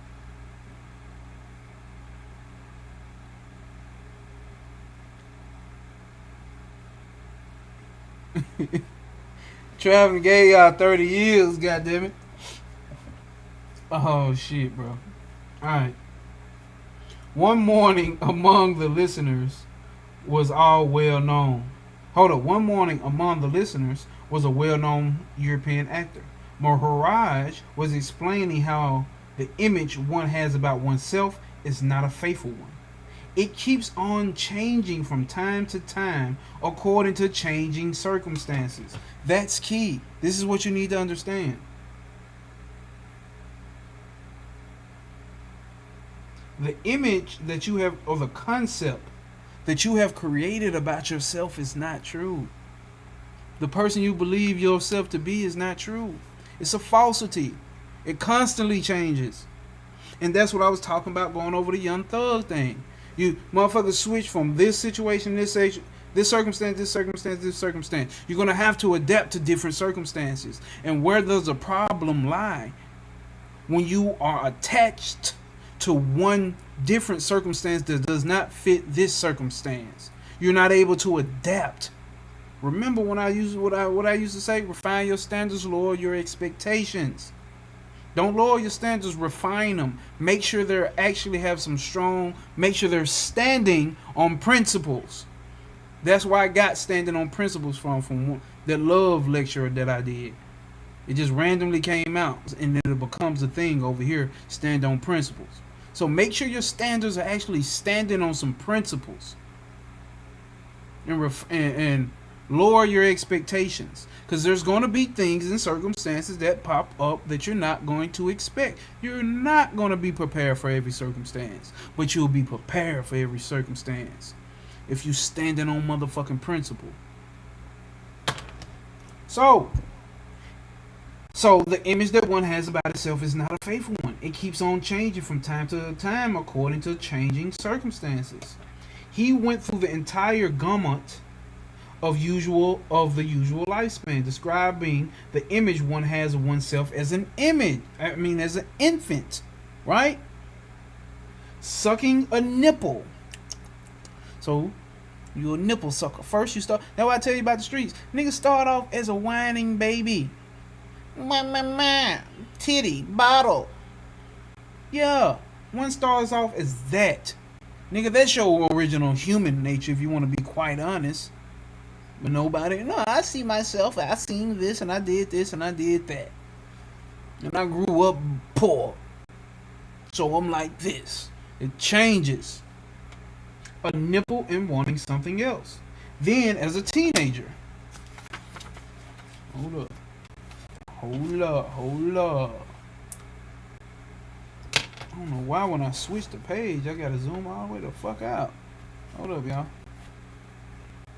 Traveling gay y'all 30 years, goddammit. Oh shit, bro. Alright. One morning among the listeners was all well known. One morning among the listeners was a well-known European actor. Maharaj was explaining how the image one has about oneself is not a faithful one. It keeps on changing from time to time according to changing circumstances. That's key. This is what you need to understand. The image that you have, or the concept that you have created about yourself is not true. The person you believe yourself to be is not true. It's a falsity. It constantly changes. And that's what I was talking about going over the Young Thug thing. You motherfuckers switch from this situation, this circumstance, this circumstance, this circumstance. You're going to have to adapt to different circumstances. And where does the problem lie? When you are attached to one different circumstance that does not fit this circumstance. You're not able to adapt. Remember when I used what I used to say, refine your standards, lower your expectations. Don't lower your standards, refine them. Make sure they actually have some strong, make sure they're standing on principles. That's where I got standing on principles from that love lecture that I did. It just randomly came out, and then it becomes a thing over here, stand on principles. So make sure your standards are actually standing on some principles. And lower your expectations. Because there's going to be things and circumstances that pop up that you're not going to expect. You're not going to be prepared for every circumstance. But you'll be prepared for every circumstance. If you standing on motherfucking principle. So the image that one has about itself is not a faithful one. It keeps on changing from time to time according to changing circumstances. He went through the entire gamut of the usual lifespan, describing the image one has of oneself as an image. As an infant, right? Sucking a nipple. So you a nipple sucker. First you start. That's what I tell you about the streets. Niggas start off as a whining baby. Titty, bottle. Yeah, one starts off as that. Nigga, that's your original human nature if you want to be quite honest. But nobody, no, I see myself, I seen this and I did this and I did that. And I grew up poor. So I'm like this. It changes. A nipple and wanting something else. Then as a teenager. Hold up. I don't know why when I switch the page, I gotta zoom all the way the fuck out. Hold up, y'all.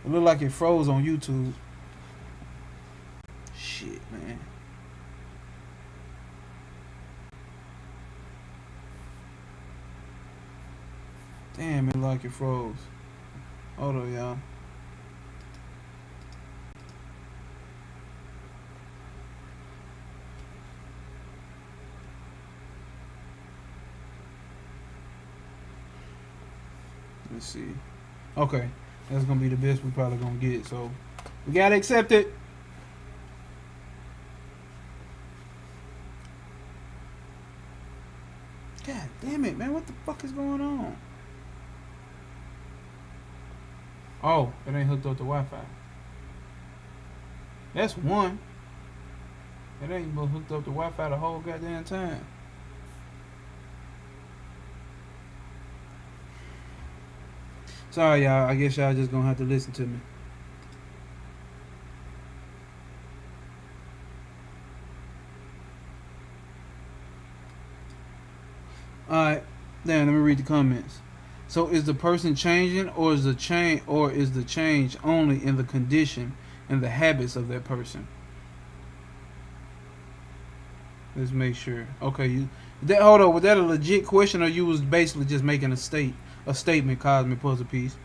It looked like it froze on YouTube. Shit, man. Damn, it looked like it froze. Hold up, y'all. Let's see. Okay. That's gonna be the best we probably gonna get. So we gotta accept it. God damn it, man! What the fuck is going on? Oh, it ain't hooked up to Wi-Fi. That's one. It ain't been hooked up to Wi-Fi the whole goddamn time. Sorry, y'all. I guess y'all just gonna have to listen to me. Alright, then let me read the comments. So is the person changing, or is the change only in the condition and the habits of that person? Let's make sure. Okay, hold on. Was that a legit question, or you was basically just making a statement, Cosmic Puzzle Piece?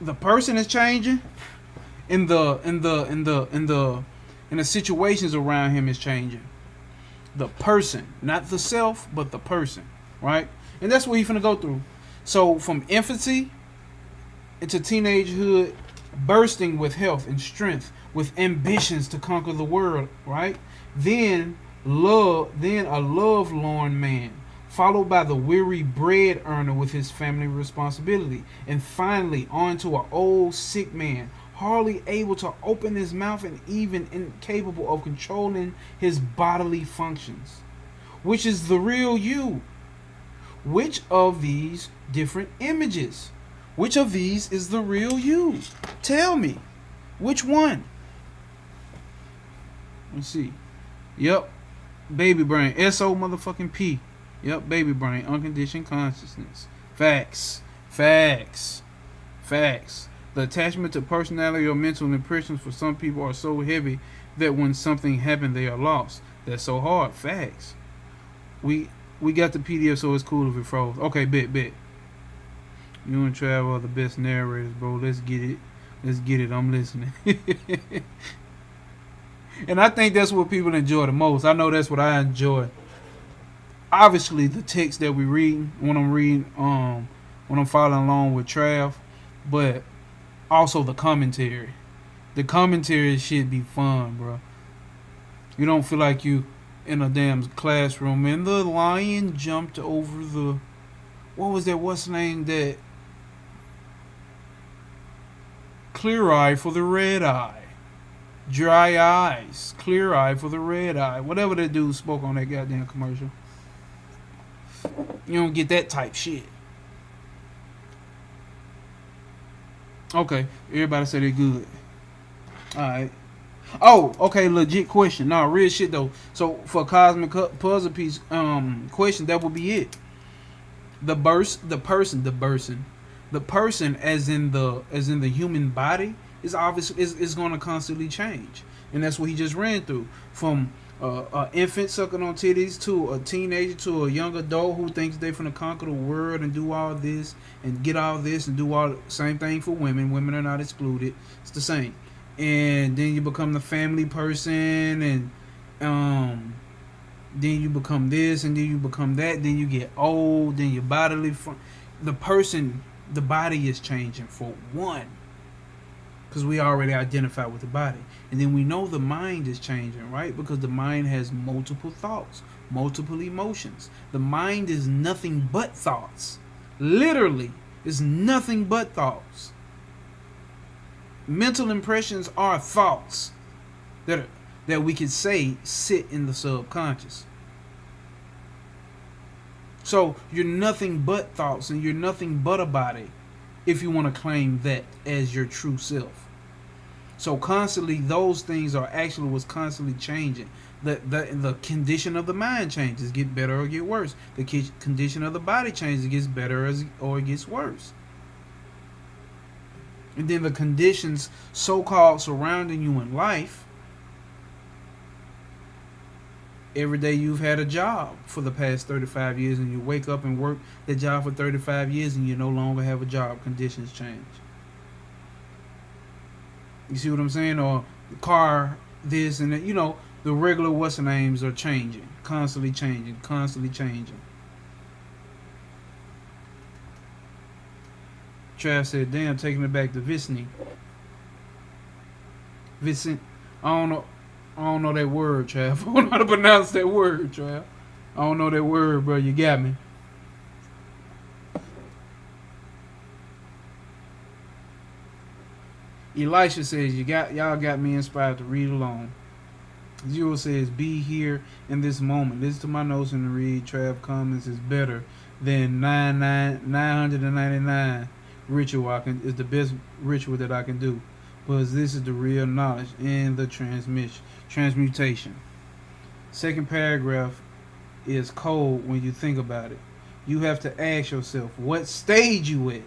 The person is changing, in the situations around him is changing. The person, not the self, but the person, right? And that's what he's finna go through. So from infancy into teenagehood, bursting with health and strength, with ambitions to conquer the world, right? Then a love-lorn man, followed by the weary bread earner with his family responsibility, and finally on to an old sick man, hardly able to open his mouth and even incapable of controlling his bodily functions. Which is the real you? Which of these different images? Which of these is the real you? Tell me. Which one? Let's see. Yep. Baby brain. S-O motherfucking P. Yep, baby brain. Unconditioned consciousness. Facts. The attachment to personality or mental impressions for some people are so heavy that when something happened, they are lost. That's so hard. Facts. We got the PDF, so it's cool if it froze. Okay, bet. You and Trav are the best narrators, bro. Let's get it. I'm listening. And I think that's what people enjoy the most. I know that's what I enjoy. Obviously, the text that we read when I'm following along with Trav, but also the commentary. The commentary should be fun, bro. You don't feel like you in a damn classroom and the lion jumped over the, what was that? What's the name? That clear eye for the red eye. Dry eyes. Clear eye for the red eye. Whatever that dude spoke on that goddamn commercial. You don't get that type shit. Okay. Everybody said they're good. Alright. Oh, okay, legit question. No, real shit though. So for cosmic puzzle piece question, that would be it. The person as in the human body is obviously is going to constantly change, and that's what he just ran through from an infant sucking on titties to a teenager to a young adult who thinks they're going to conquer the world and do all this and get all this and do all the same thing for women. Women are not excluded. It's the same. And then you become the family person, and then you become this, and then you become that. Then you get old. Then your bodily, the body is changing for one, because we already identify with the body, and then we know the mind is changing, right? Because the mind has multiple thoughts, multiple emotions. The mind is nothing but thoughts. Literally, it's nothing but thoughts. Mental impressions are thoughts that we could say sit in the subconscious. So you're nothing but thoughts, and you're nothing but a body if you want to claim that as your true self. So constantly those things are actually what's constantly changing. The condition of the mind changes, get better or get worse. The condition of the body changes, it gets better or it gets worse. And then the conditions so-called surrounding you in life. Every day you've had a job for the past 35 years, and you wake up and work that job for 35 years and you no longer have a job. Conditions change. You see what I'm saying? Or the car, this and that. You know, the regular what's-the-names are changing. Constantly changing. Trav said, damn, taking it back to Vincent. I don't know that word, Trav. I don't know how to pronounce that word, Trav. I don't know that word, bro. You got me. Elisha says, y'all got me inspired to read along. Zero says, be here in this moment. Listen to my notes and read. Trav comments is better than 999 ritual is the best ritual that I can do, because this is the real knowledge in the transmutation. Second paragraph is cold when you think about it. You have to ask yourself what stage you at.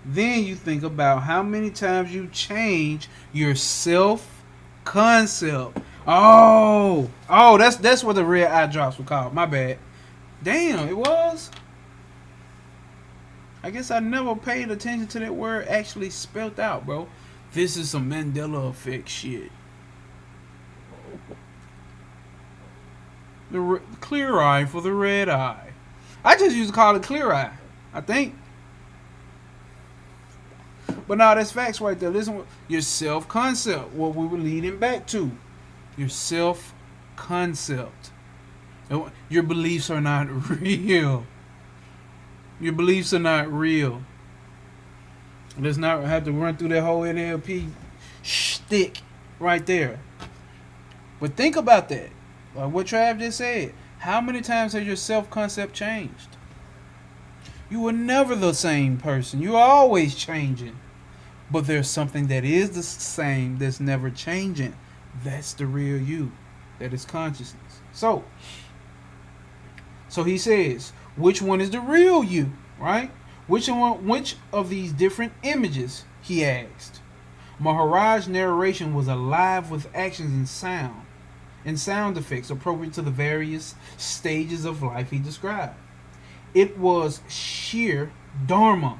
Then you think about how many times you change your self-concept. Oh, that's what the red eye drops were called. My bad. Damn, it was. I guess I never paid attention to that word actually spelled out, bro. This is some Mandela effect shit. The clear eye for the red eye. I just used to call it clear eye, I think. But now that's facts right there. Listen, your self-concept, what we were leading back to. Your self-concept. Your beliefs are not real. Your beliefs are not real. Let's not have to run through that whole NLP shtick right there. But think about that. Like what Trav just said. How many times has your self-concept changed? You were never the same person. You're always changing. But there's something that is the same that's never changing. That's the real you. That is consciousness. So he says, which one is the real you, right? Which of these different images, he asked. Maharaj's narration was alive with actions and sound effects appropriate to the various stages of life he described. It was sheer dharma.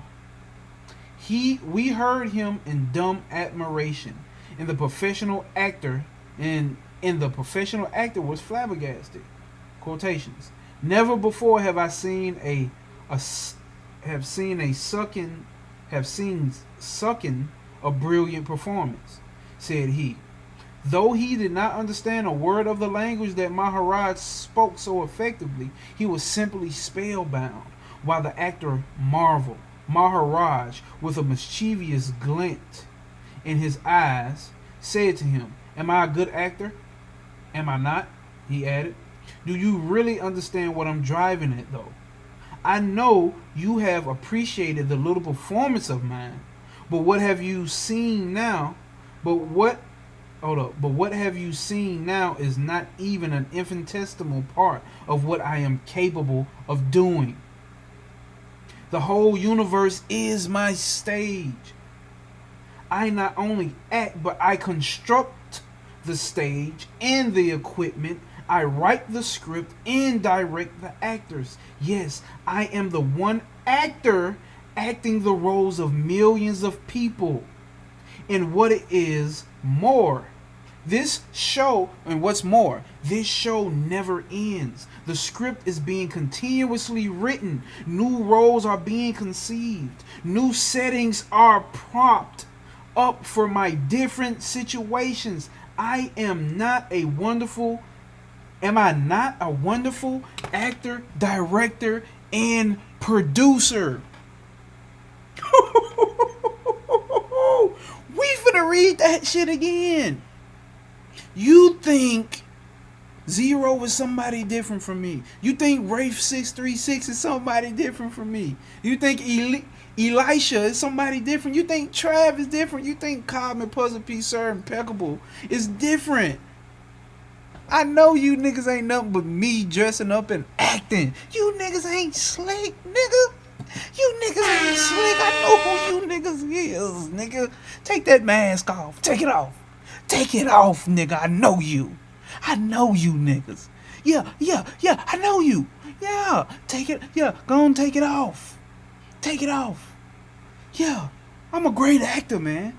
We heard him in dumb admiration, and the professional actor was flabbergasted. Quotations. Never before have I seen sucking a brilliant performance, said he. Though he did not understand a word of the language that Maharaj spoke so effectively, he was simply spellbound, while the actor marveled. Maharaj, with a mischievous glint in his eyes, said to him, "Am I a good actor? Am I not?" he added. "Do you really understand what I'm driving at, though? I know you have appreciated the little performance of mine, but what have you seen now? But what have you seen now is not even an infinitesimal part of what I am capable of doing. The whole universe is my stage. I not only act, but I construct the stage and the equipment. I write the script and direct the actors. Yes, I am the one actor acting the roles of millions of people. And what's more, this show never ends. The script is being continuously written. New roles are being conceived. New settings are propped up for my different situations. Am I not a wonderful actor, director, and producer?" We finna read that shit again. You think Zero is somebody different from me. You think Rafe 636 is somebody different from me. You think Elisha is somebody different. You think Trav is different. You think Cobb and Puzzle P. Sir Impeccable is different. I know you niggas ain't nothing but me dressing up and acting. You niggas ain't slick, nigga. You niggas ain't slick. I know who you niggas is, nigga. Take that mask off. Take it off. Take it off, nigga. I know you. I know you niggas. Yeah, I know you. Yeah, take it. Yeah, go on, take it off. Take it off. Yeah, I'm a great actor, man.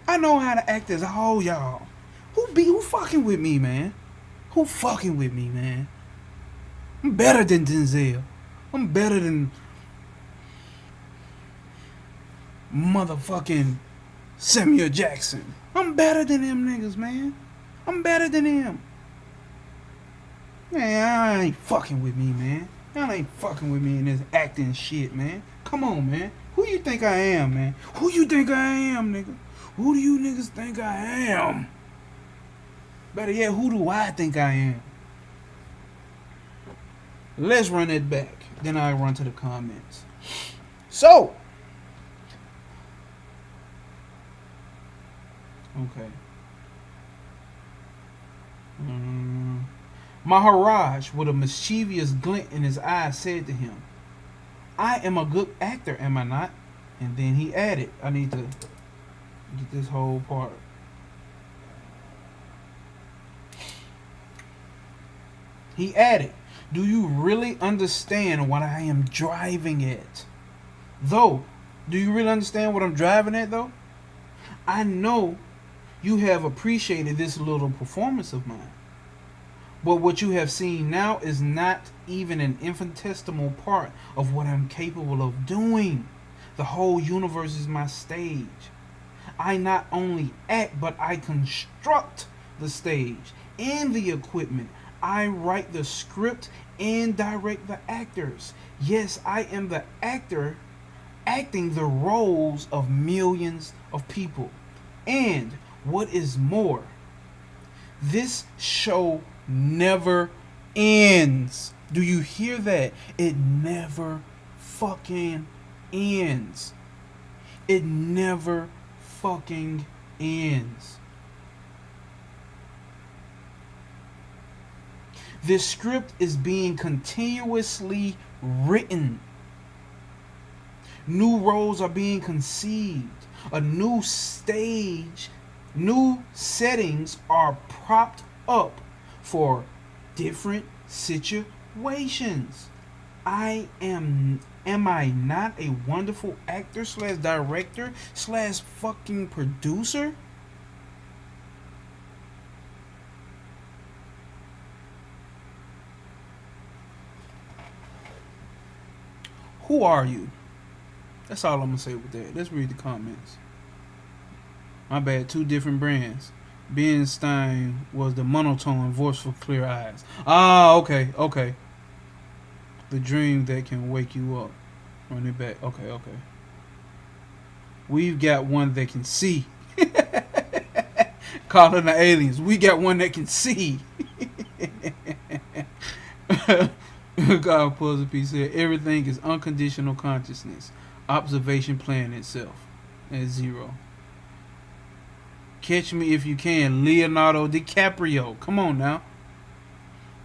I know how to act as all y'all. Who fucking with me, man? Who fucking with me, man? I'm better than Denzel. I'm better than motherfucking Samuel Jackson. I'm better than them niggas, man. I'm better than him. Man, I ain't fucking with me, man. Y'all ain't fucking with me in this acting shit, man. Come on, man. Who you think I am, man? Who you think I am, nigga? Who do you niggas think I am? Better yet, who do I think I am? Let's run it back. Then I'll run to the comments. So. Okay. Maharaj, with a mischievous glint in his eyes, said to him, "I am a good actor, am I not?" And then he added, I need to get this whole part. He added, "Do you really understand what I am driving at? Do you really understand what I'm driving at, though? I know you have appreciated this little performance of mine. But what you have seen now is not even an infinitesimal part of what I'm capable of doing. The whole universe is my stage. I not only act, but I construct the stage and the equipment. I write the script and direct the actors. Yes, I am the actor acting the roles of millions of people. And what is more, this show never ends." Do you hear that? It never fucking ends. It never fucking ends. This script is being continuously written. New roles are being conceived. A new stage, new settings are propped up for different situations. Am I not a wonderful actor slash director slash fucking producer? Who are you? That's all I'm gonna say with that. Let's read the comments. My bad, two different brands. Ben Stein was the monotone voice for Clear Eyes. Ah, okay. The dream that can wake you up. Run it back. Okay. We've got one that can see. Calling the aliens. We got one that can see. God pulls a piece here. Everything is unconditional consciousness. Observation playing itself at 0. Catch me if you can. Leonardo DiCaprio. Come on now.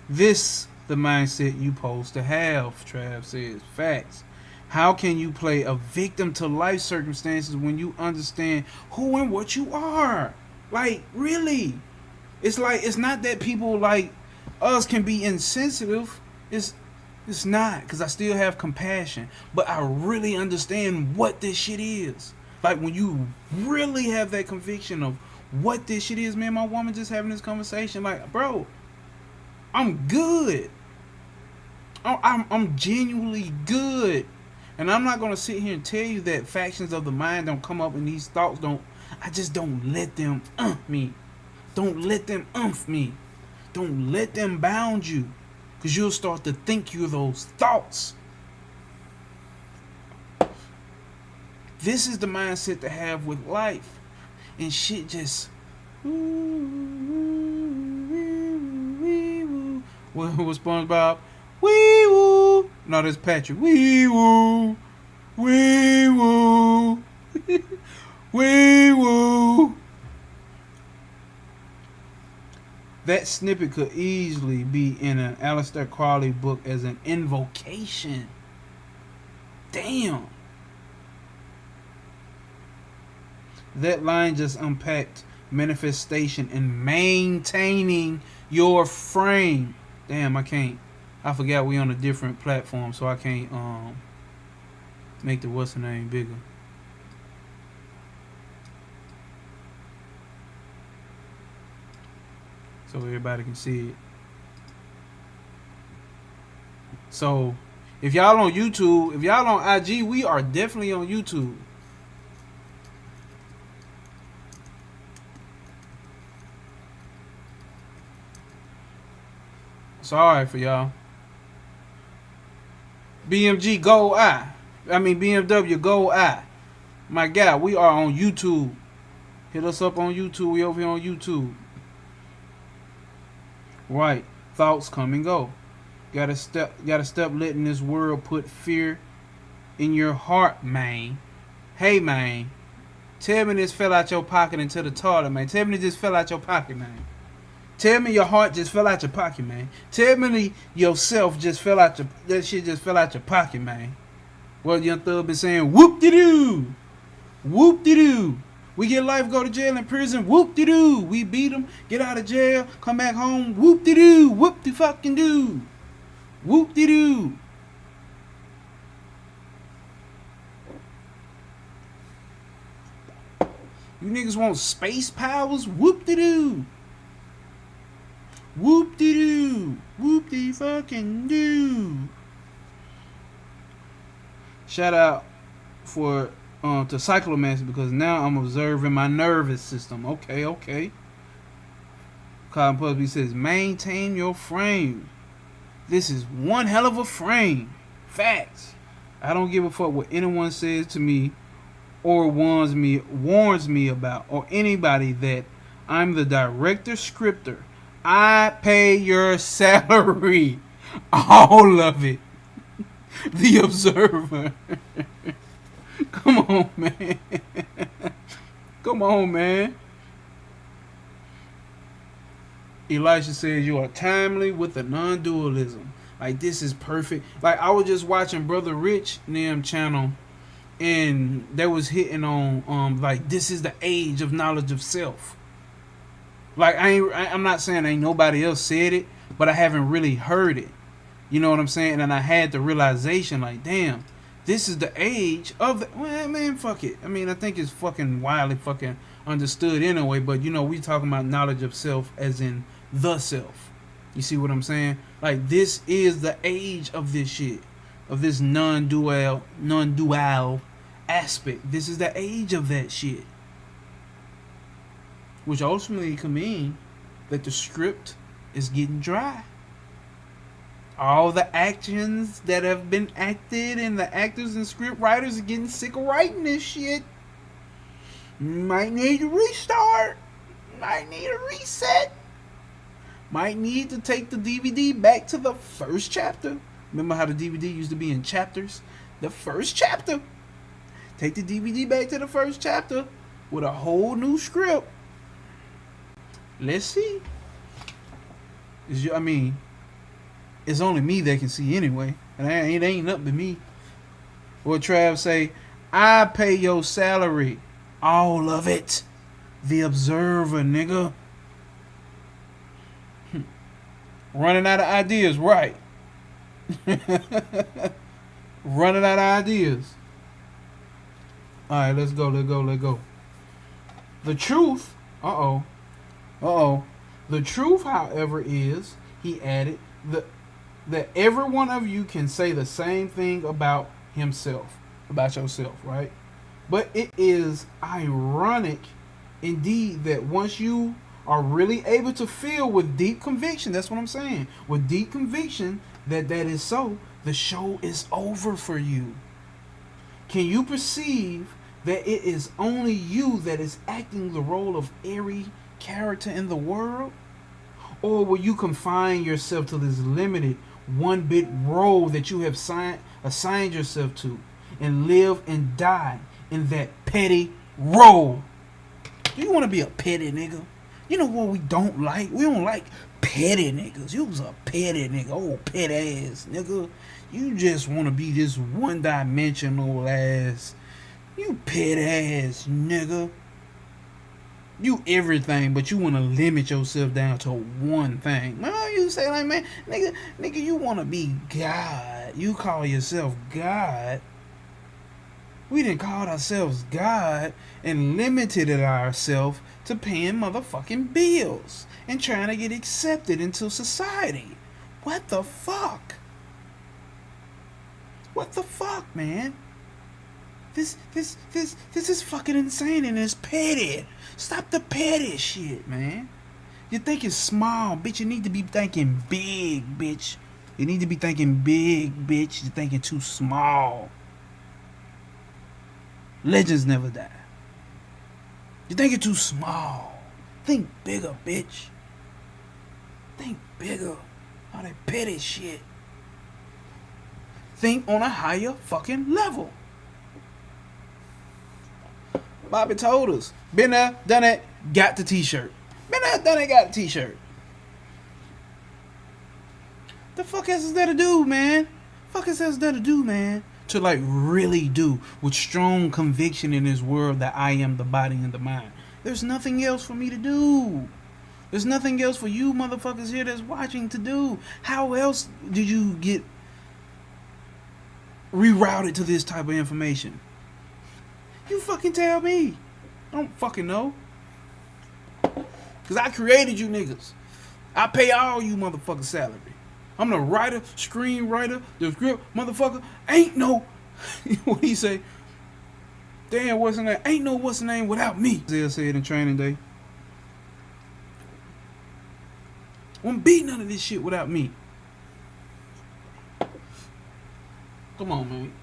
This the mindset you supposed to have, Trav says. Facts. How can you play a victim to life circumstances when you understand who and what you are? Like, really? It's like, it's not that people like us can be insensitive. It's not, because I still have compassion. But I really understand what this shit is. Like, when you really have that conviction of what this shit is, man, my woman just having this conversation, like, bro, I'm good. I'm genuinely good. And I'm not going to sit here and tell you that factions of the mind don't come up and these thoughts don't. I just don't let them me. Don't let them me. Don't let them bound you. Because you'll start to think you're those thoughts. This is the mindset to have with life. And shit just... What was SpongeBob? Wee woo. No, that's Patrick. Wee woo. Wee woo. Wee woo. That snippet could easily be in an Aleister Crowley book as an invocation. Damn. That line just unpacked manifestation and maintaining your frame. Damn, I can't. I forgot we on a different platform, so I can't make the what's the name bigger. So everybody can see it. So if y'all on YouTube, if y'all on IG, we are definitely on YouTube. It's alright for y'all. BMG Gold Eye. BMW Gold Eye. My guy, we are on YouTube. Hit us up on YouTube. We over here on YouTube. Right. Thoughts come and go. Gotta step letting this world put fear in your heart, man. Hey, man. Tell me this fell out your pocket into the toilet, man. Tell me this fell out your pocket, man. Tell me your heart just fell out your pocket, man. Tell me yourself just fell out that shit just fell out your pocket, man. Well, Young Thug been saying, whoop-de-doo. Whoop-de-doo. We get life, go to jail and prison, whoop-de-doo. We beat them, get out of jail, come back home, whoop-de-doo. Whoop-de-fucking-doo. Whoop-de-doo. You niggas want space powers? Whoop-de-doo. Whoop-de-doo. Whoop-de-fucking-doo. Shout out to Cyclomancer, because now I'm observing my nervous system. Okay. Colin Pusby says, maintain your frame. This is one hell of a frame. Facts. I don't give a fuck what anyone says to me or warns me about, or anybody that I'm the director scripter. I pay your salary. All of it. The Observer. Come on, man. Come on, man. Elisha says you are timely with the non-dualism. Like, this is perfect. Like, I was just watching Brother Rich Nim channel and they was hitting on like this is the age of knowledge of self. Like I'm not saying ain't nobody else said it, but I haven't really heard it. You know what I'm saying? And I had the realization like, damn, this is the age of the well, man, fuck it. I mean, I think it's fucking widely fucking understood anyway, but you know, we talking about knowledge of self as in the self. You see what I'm saying? Like this is the age of this shit. Of this non-dual aspect. This is the age of that shit. Which ultimately can mean that the script is getting dry. All the actions that have been acted and the actors and script writers are getting sick of writing this shit. Might need to restart. Might need a reset. Might need to take the DVD back to the first chapter. Remember how the DVD used to be in chapters? The first chapter. Take the DVD back to the first chapter with a whole new script. Let's see. I mean, it's only me that can see anyway. And it ain't up to me. Or Trav say, I pay your salary. All of it. The Observer, nigga. Running out of ideas, right. Running out of ideas. Alright, let's go. The truth, the truth, however, is, he added, that every one of you can say the same thing about himself, about yourself, right? But it is ironic indeed that once you are really able to feel with deep conviction, that's what I'm saying, with deep conviction that is so, the show is over for you. Can you perceive that it is only you that is acting the role of every character in the world? Or will you confine yourself to this limited one-bit role that you have assigned yourself to and live and die in that petty role? Do you want to be a petty nigga? You know what we don't like? We don't like petty niggas. You was a petty nigga, old pet ass nigga. You just want to be this one-dimensional ass. You pet ass nigga. You everything, but you want to limit yourself down to one thing. Well, you say like, man, nigga, you want to be God. You call yourself God. We didn't call ourselves God and limited ourselves to paying motherfucking bills and trying to get accepted into society. What the fuck? What the fuck, man? This is fucking insane and it's petty. Stop the petty shit, man. You're thinking small, bitch. You need to be thinking big, bitch. You need to be thinking big, bitch. You're thinking too small. Legends never die. You're thinking too small. Think bigger, bitch. Think bigger. All that petty shit. Think on a higher fucking level. Bobby told us. Been there, done it, got the t-shirt. Been there, done it, got the t-shirt. The fuck else is there to do, man? Fuck else is there to do, man? To like really do with strong conviction in this world that I am the body and the mind. There's nothing else for me to do. There's nothing else for you motherfuckers here that's watching to do. How else did you get rerouted to this type of information? You fucking tell me. I don't fucking know. Cause I created you niggas. I pay all you motherfuckers salary. I'm the writer, screenwriter, the script, motherfucker. Ain't no, what he say? Damn, what's the name? Ain't no what's the name without me. Isaiah said in Training Day. Won't be none of this shit without me. Come on, man.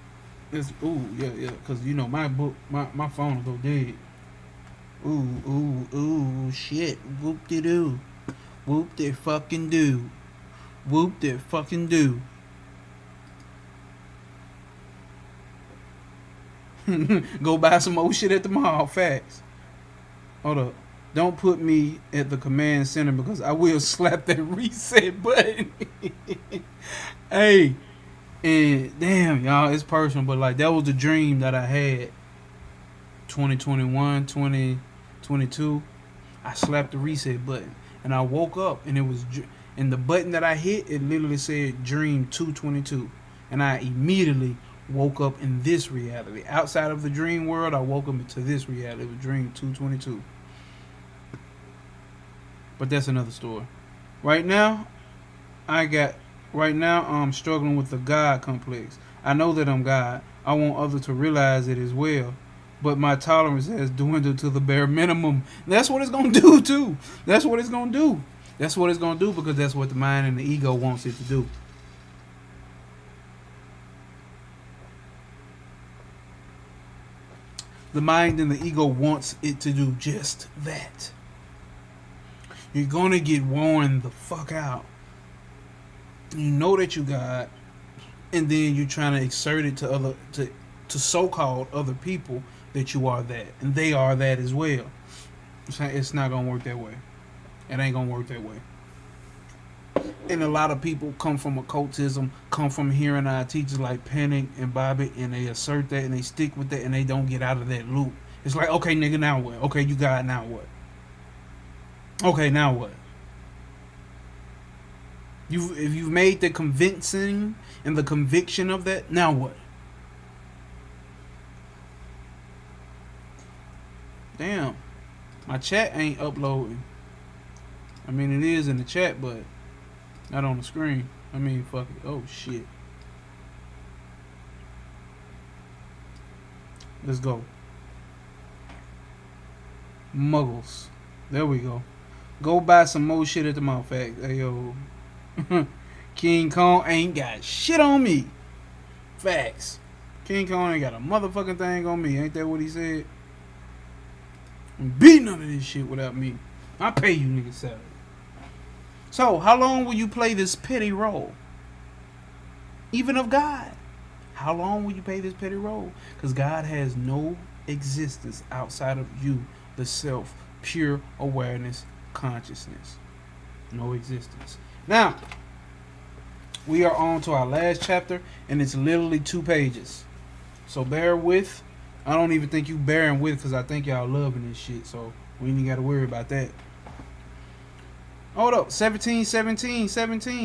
It's, yeah, cause you know my phone will go dead. Shit. Whoop-de-doo. Whoop-de-fucking-do. Whoop-de-fucking-do. Go buy some old shit at the mall, facts. Hold up. Don't put me at the command center because I will slap that reset button. Hey, And damn, y'all, it's personal, but like that was the dream that I had. 2021, 2022. I slapped the reset button, and I woke up, and it was, and the button that I hit, it literally said Dream 222, and I immediately woke up in this reality. Outside of the dream world, I woke up into this reality. It was Dream 222. But that's another story. Right now, I'm struggling with the God complex. I know that I'm God. I want others to realize it as well. But my tolerance has dwindled to the bare minimum. That's what it's going to do, too. That's what it's going to do. That's what it's going to do because that's what the mind and the ego wants it to do. The mind and the ego wants it to do just that. You're going to get worn the fuck out. You know that you got, and then you're trying to exert it to so-called other people that you are that, and they are that as well. It's not gonna work that way. It ain't gonna work that way. And a lot of people come from occultism, come from hearing our teachers like Panic and Bobby, and they assert that and they stick with that and they don't get out of that loop. It's like, okay, nigga, now what? Okay, you got it, now what? Okay, now what? If you've made the convincing and the conviction of that, now what? Damn, my chat ain't uploading. I mean, it is in the chat, but not on the screen. I mean, fuck it. Oh, shit. Let's go. Muggles. There we go. Go buy some more shit at the mouth fact. Hey, yo. King Kong ain't got shit on me. Facts. King Kong ain't got a motherfucking thing on me. Ain't that what he said? Be none of this shit without me. I pay you niggas salary. So, how long will you play this petty role? Even of God. How long will you play this petty role? Because God has no existence outside of you, the self, pure awareness, consciousness. No existence. Now, we are on to our last chapter, and it's literally 2 pages. So bear with. I don't even think you bearing with because I think y'all loving this shit. So we ain't got to worry about that. Hold up. 17.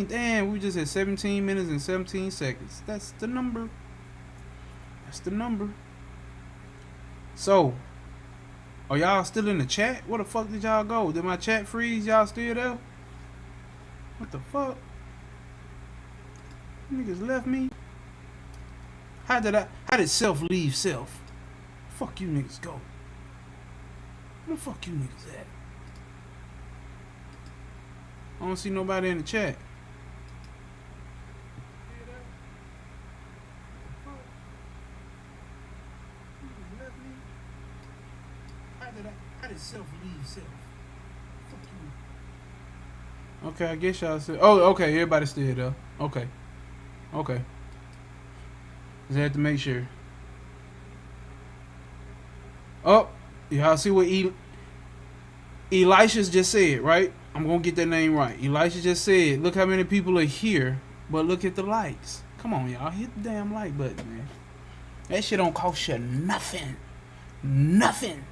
Damn, we just had 17 minutes and 17 seconds. That's the number. That's the number. So, are y'all still in the chat? Where the fuck did y'all go? Did my chat freeze? Y'all still there? What the fuck? Niggas left me. How did self leave self? Fuck you niggas go. Where the fuck you niggas at? I don't see nobody in the chat. How did self leave self? Fuck you. Okay, I guess y'all said. Oh, okay, everybody's still there. Okay. Just had to make sure. Oh, y'all see what Elisha's just said, right? I'm going to get that name right. Elisha just said, look how many people are here, but look at the likes. Come on, y'all. Hit the damn like button, man. That shit don't cost you nothing. Nothing.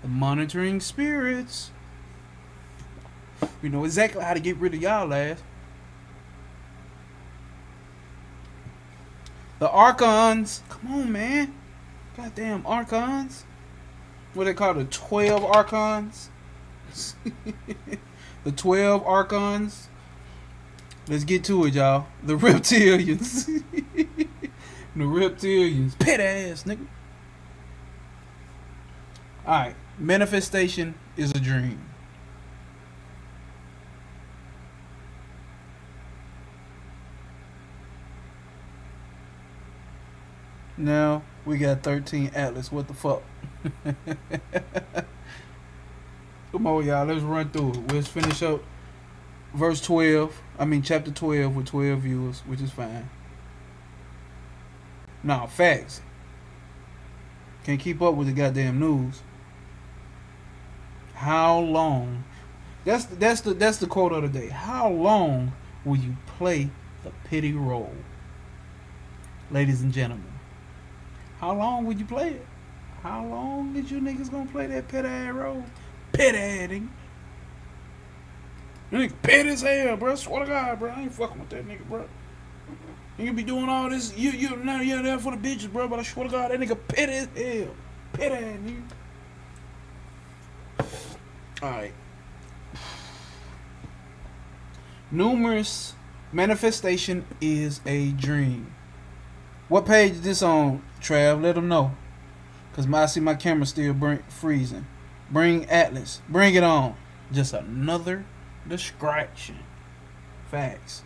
The monitoring spirits. We know exactly how to get rid of y'all ass. The Archons. Come on, man. Goddamn Archons. What they call the 12 Archons? The 12 Archons. Let's get to it, y'all. The reptilians. The reptilians. Pit ass, nigga. Alright. Manifestation is a dream. Now we got 13 Atlas. What the fuck? Come on, y'all. Let's run through it. Let's finish up verse 12. Chapter 12 with 12 viewers, which is fine. Nah, facts. Can't keep up with the goddamn news. How long? That's the quote of the day. How long will you play the pity role? ladies and gentlemen. How long would you play it? How long is you niggas gonna play that pet ass role? Pet adding. You nigga pet as hell, bro. Swear to God, bro. I ain't fucking with that nigga, bro. You be doing all this. You now you're there for the bitches, bro. But I swear to God, that nigga pet as hell. Pet ass nigga. Alright. Numerous manifestation is a dream. What page is this on, Trav? Let them know. Cause I see my camera still freezing. Bring Atlas. Bring it on. Just another distraction. Facts.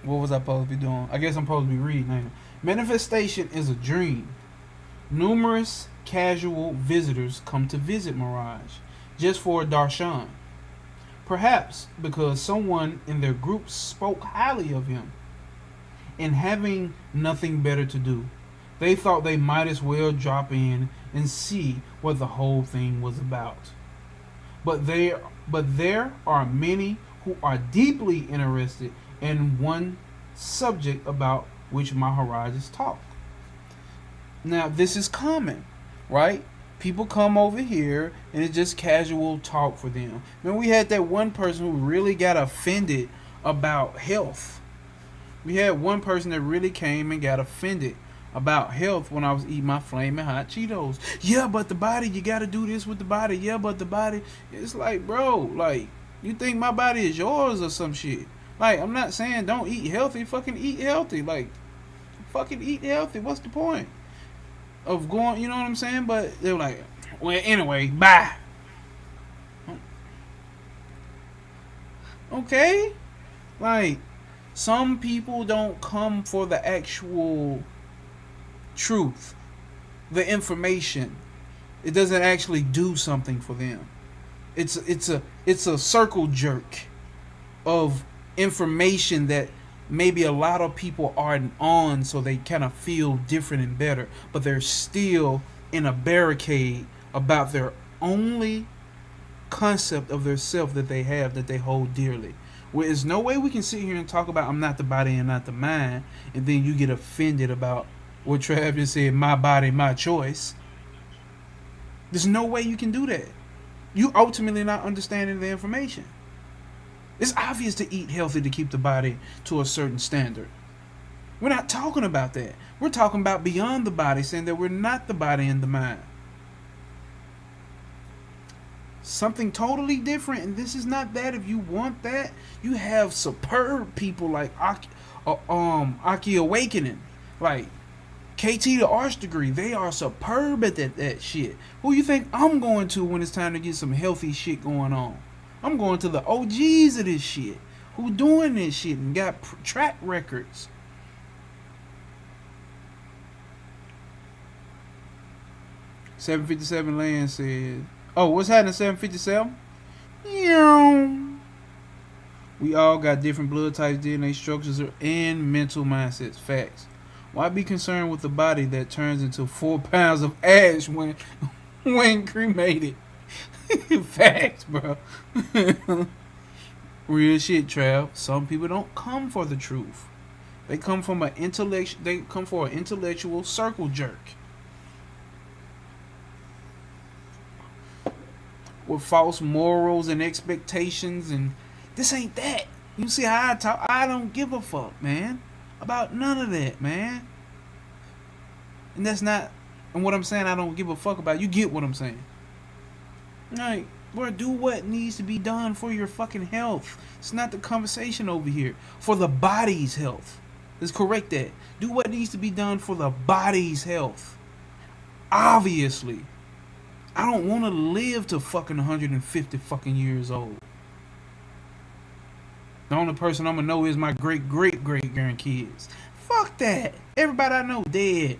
What was I supposed to be doing? I guess I'm supposed to be reading. Ain't it? Manifestation is a dream. Numerous casual visitors come to visit Mirage just for a darshan. Perhaps because someone in their group spoke highly of him. And having nothing better to do, they thought they might as well drop in and see what the whole thing was about. But there are many who are deeply interested in one subject about which Maharajas talk. Now, this is common, right? People come over here and it's just casual talk for them. Then we had that one person who really got offended about health. We had one person that really came and got offended about health when I was eating my flaming hot Cheetos. Yeah, but the body, you got to do this with the body. Yeah, but the body. It's like, bro, like, you think my body is yours or some shit? Like, I'm not saying don't eat healthy. Fucking eat healthy. Like, fucking eat healthy. What's the point of going, you know what I'm saying? But they're like, well, anyway, bye. Okay? Like, some people don't come for the actual truth, the information. It doesn't actually do something for them. It's a circle jerk of information that maybe a lot of people aren't on, so they kind of feel different and better, but they're still in a barricade about their only concept of their self that they have, that they hold dearly. Where there's no way we can sit here and talk about I'm not the body and not the mind, and then you get offended about what Trav just said, my body, my choice. There's no way you can do that. You ultimately not understanding the information. It's obvious to eat healthy to keep the body to a certain standard. We're not talking about that. We're talking about beyond the body, saying that we're not the body and the mind. Something totally different, and this is not that. If you want that, you have superb people like Aki Awakening, like KT the Arch Degree. They are superb at that shit. Who you think I'm going to when it's time to get some healthy shit going on? I'm going to the OGs of this shit, who doing this shit and got track records. $757 Land said, oh, what's happening, 757? We all got different blood types, DNA structures, and mental mindsets. Facts. Why be concerned with the body that turns into 4 pounds of ash when cremated? Facts, bro. Real shit, Trav. Some people don't come for the truth. They come from an intellect. They come for an intellectual circle jerk with false morals and expectations, and this ain't that. You see how I talk? I don't give a fuck, man, about none of that, man. And that's not. And what I'm saying, I don't give a fuck about. You get what I'm saying? Like, bro, do what needs to be done for your fucking health. It's not the conversation over here. For the body's health. Let's correct that. Do what needs to be done for the body's health. Obviously. I don't want to live to fucking 150 fucking years old. The only person I'm going to know is my great-great-great-grandkids. Fuck that. Everybody I know dead.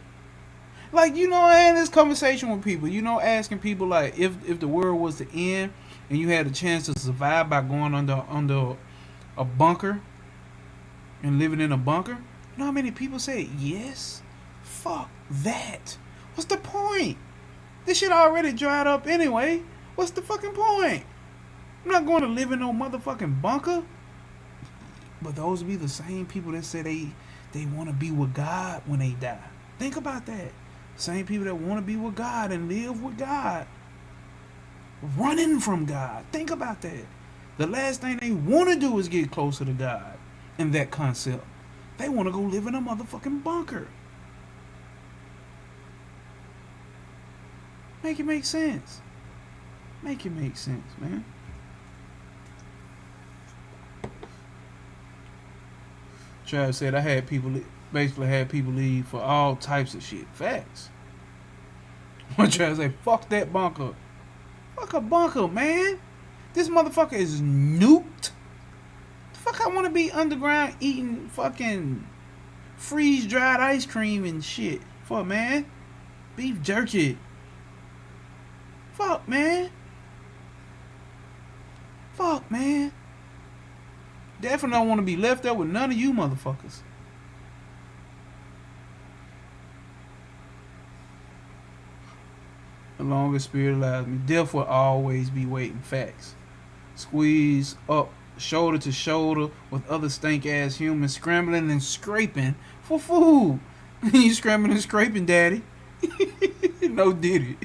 Like, you know, I had this conversation with people, you know, asking people, like, if the world was to end and you had a chance to survive by going under a bunker and living in a bunker, you know how many people say yes? Fuck that. What's the point? This shit already dried up anyway. What's the fucking point? I'm not going to live in no motherfucking bunker. But those be the same people that say they want to be with God when they die. Think about that. Same people that want to be with God and live with God, running from God. Think about that. The last thing they want to do is get closer to God in that concept. They want to go live in a motherfucking bunker. Make it make sense. Make it make sense, man. Travis said I basically had people leave for all types of shit. Facts. One Travis said, fuck that bunker. Fuck a bunker, man. This motherfucker is nuked. The fuck I want to be underground eating fucking freeze-dried ice cream and shit for, man? Beef jerky. Fuck, man. Fuck, man. Definitely don't want to be left there with none of you motherfuckers. The longest spirit allows me. Death will always be waiting. Facts. Squeeze up shoulder to shoulder with other stank ass humans scrambling and scraping for food. You scrambling and scraping, daddy. No diddy.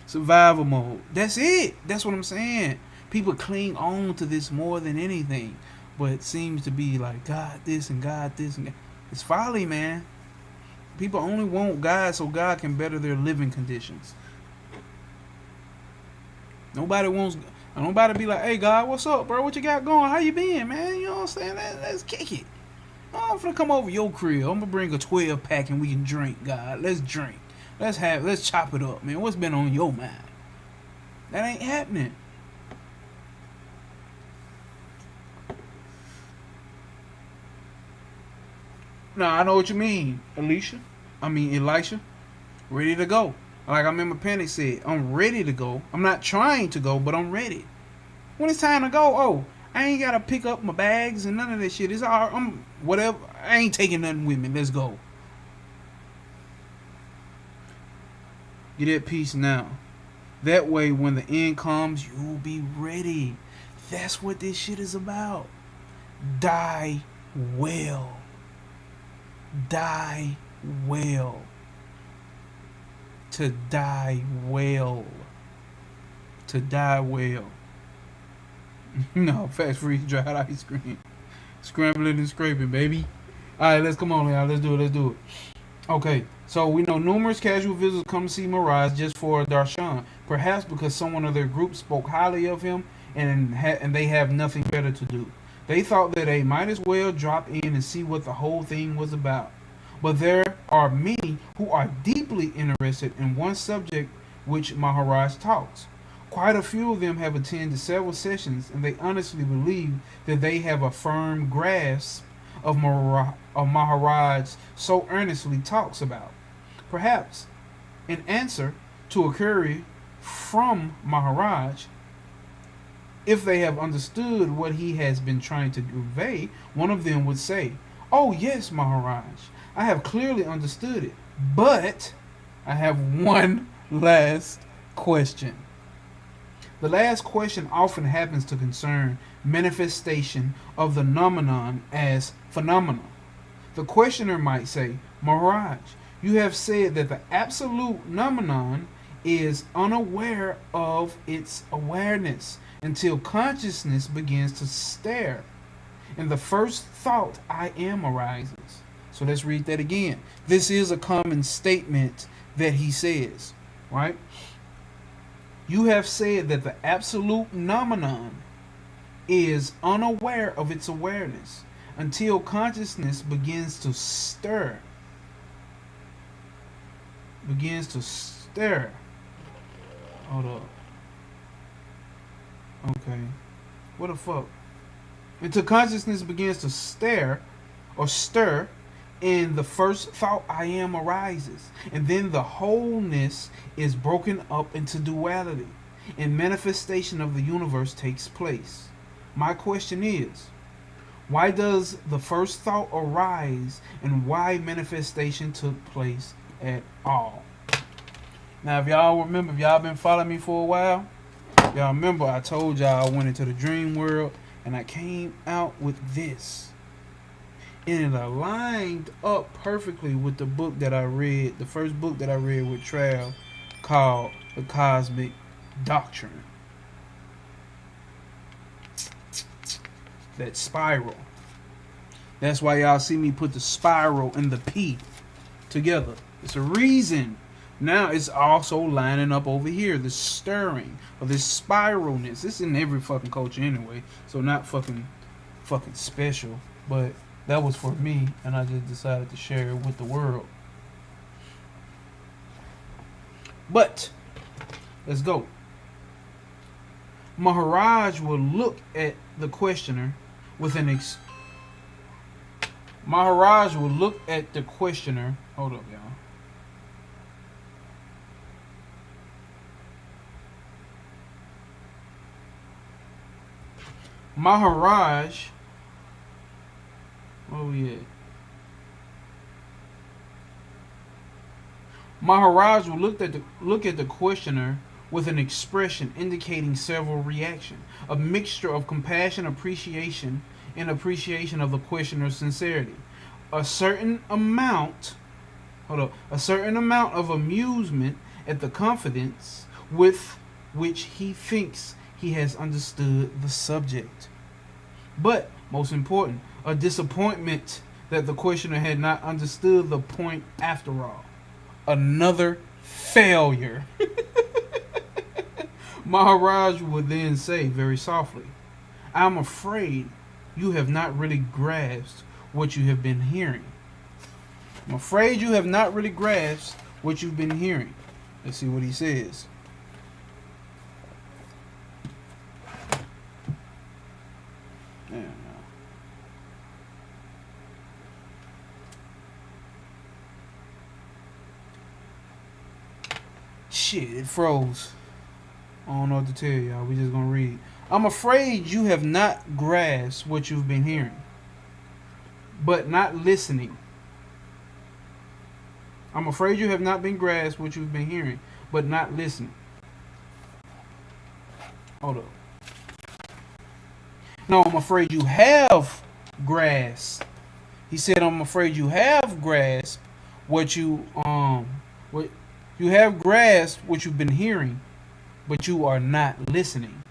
Survival mode. That's it. That's what I'm saying. People cling on to this more than anything, but it seems to be like God this and God this and that. It's folly, man. People only want God so God can better their living conditions. Nobody be like, hey God, what's up, bro? What you got going? How you been, man? You know what I'm saying? Let's kick it. I'm finna come over your crib. I'm gonna bring a 12 pack and we can drink, God. Let's drink. Let's chop it up, man. What's been on your mind? That ain't happening. Nah, I know what you mean, Elisha. Ready to go. Like I remember Panic said, I'm ready to go. I'm not trying to go, but I'm ready. When it's time to go, I ain't gotta pick up my bags and none of that shit. It's all whatever. I ain't taking nothing with me. Let's go. Get at peace now. That way, when the end comes, you'll be ready. That's what this shit is about. Die well. Die well. To die well. To die well. No, fast freeze dried ice cream. Scrambling and scraping, baby. Alright, let's come on, y'all. Let's do it. Okay, so we know numerous casual visitors come to see Mirage just for Darshan. Perhaps because someone of their group spoke highly of him and they have nothing better to do. They thought that they might as well drop in and see what the whole thing was about. But there are many who are deeply interested in one subject which Maharaj talks. Quite a few of them have attended several sessions, and they honestly believe that they have a firm grasp of Maharaj so earnestly talks about. Perhaps, in answer to a query from Maharaj, if they have understood what he has been trying to convey, one of them would say, "Oh yes, Maharaj, I have clearly understood it, but I have one last question." The last question often happens to concern manifestation of the nomenon as phenomena. The questioner might say, "Maharaj, you have said that the absolute nomenon is unaware of its awareness until consciousness begins to stare, and the first thought I am arises." So let's read that again. This is a common statement that he says, right? You have said that the absolute nomenon is unaware of its awareness until consciousness begins to stir. Hold up. Okay. What the fuck? Until consciousness begins to stare or stir, and the first thought I am arises. And then the wholeness is broken up into duality, and manifestation of the universe takes place. My question is, why does the first thought arise, and why manifestation took place at all? Now, if y'all remember, if y'all been following me for a while, Y'all remember I told y'all I went into the dream world and I came out with this. And it aligned up perfectly with the book that I read, the first book that I read with Trav, called The Cosmic Doctrine. That spiral. That's why y'all see me put the spiral and the P together. It's a reason. Now it's also lining up over here. This stirring or this spiralness. It's in every fucking culture anyway. So not fucking special. But that was for me, and I just decided to share it with the world. But let's go. Maharaj will look at the questioner with an Maharaj will look at the questioner. Hold up, y'all. Maharaj, where we at? Maharaj will look at the questioner with an expression indicating several reactions, a mixture of compassion, appreciation, and appreciation of the questioner's sincerity. A certain amount of amusement at the confidence with which he thinks he has understood the subject. But, most important, a disappointment that the questioner had not understood the point after all. Another failure. Maharaj would then say very softly, I'm afraid you have not really grasped what you have been hearing. I'm afraid you have not really grasped what you've been hearing. Let's see what he says. Shit, it froze. I don't know what to tell y'all. We just gonna read. I'm afraid you have not grasped what you've been hearing, but not listening. I'm afraid you have not been grasped what you've been hearing, but not listening. Hold up. No, I'm afraid you have grasped. He said, I'm afraid you have grasped what you have grasped what you've been hearing, but you are not listening.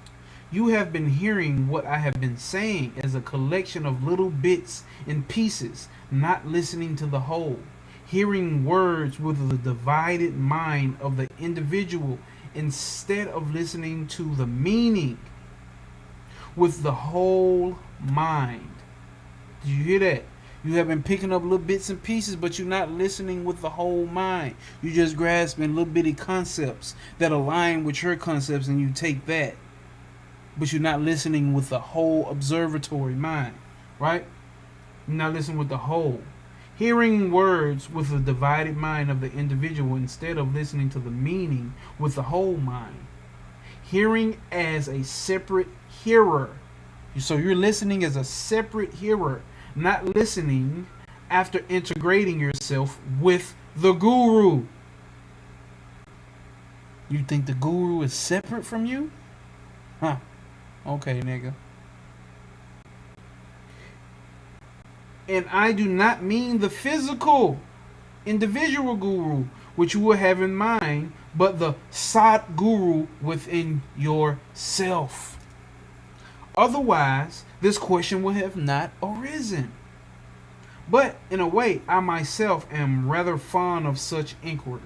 You have been hearing what I have been saying as a collection of little bits and pieces, not listening to the whole. Hearing words with the divided mind of the individual instead of listening to the meaning with the whole mind. Did you hear that? You have been picking up little bits and pieces, but you're not listening with the whole mind. You're just grasping little bitty concepts that align with your concepts, and you take that. But you're not listening with the whole observatory mind, right? You're not listening with the whole. Hearing words with the divided mind of the individual instead of listening to the meaning with the whole mind. Hearing as a separate hearer. So you're listening as a separate hearer, not listening after integrating yourself with the guru. You think the guru is separate from you? Huh. Okay, nigga. And I do not mean the physical, individual guru, which you will have in mind, but the Sat Guru within yourself. Otherwise, this question would have not arisen. But in a way, I myself am rather fond of such inquiry,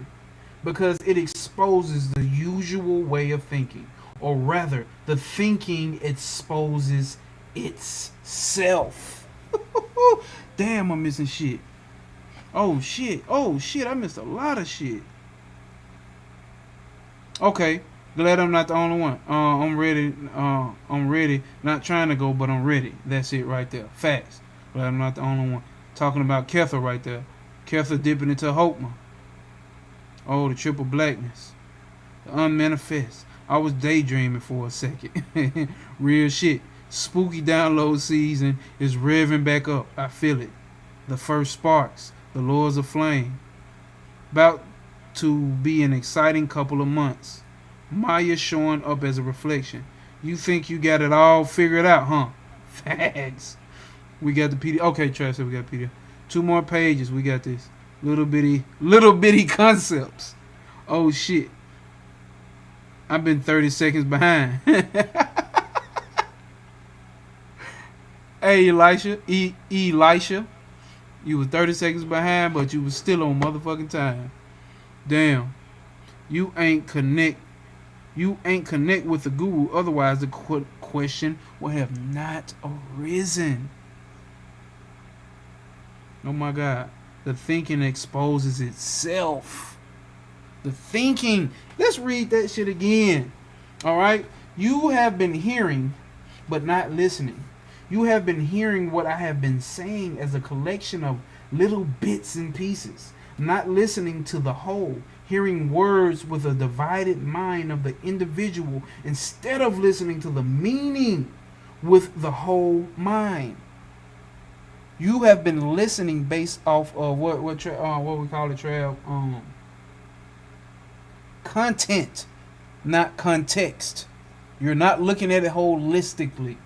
because it exposes the usual way of thinking, or rather, the thinking exposes itself. Damn, I'm missing shit. Oh shit, I missed a lot of shit. Okay, glad I'm not the only one. I'm ready. Not trying to go, but I'm ready. That's it right there. Facts. Glad I'm not the only one. Talking about Kether right there. Kether dipping into Hokmah. Oh, the triple blackness. The unmanifest. I was daydreaming for a second. Real shit. Spooky download season is revving back up. I feel it. The first sparks. The Lords of Flame. About to be an exciting couple of months. Maya showing up as a reflection. You think you got it all figured out, huh? Facts. We got the PDF. Okay, Trav said we got PDF. 2 more pages. We got this. Little bitty concepts. Oh shit. I've been 30 seconds behind. Hey, Elisha. Elisha. You was 30 seconds behind, but you was still on motherfucking time. Damn. You ain't connect with the guru. Otherwise, the question would have not arisen. Oh my God. The thinking exposes itself. The thinking. Let's read that shit again. All right. You have been hearing, but not listening. You have been hearing what I have been saying as a collection of little bits and pieces, not listening to the whole, hearing words with a divided mind of the individual instead of listening to the meaning with the whole mind. You have been listening based off of what we call it, Trav, content, not context. You're not looking at it holistically.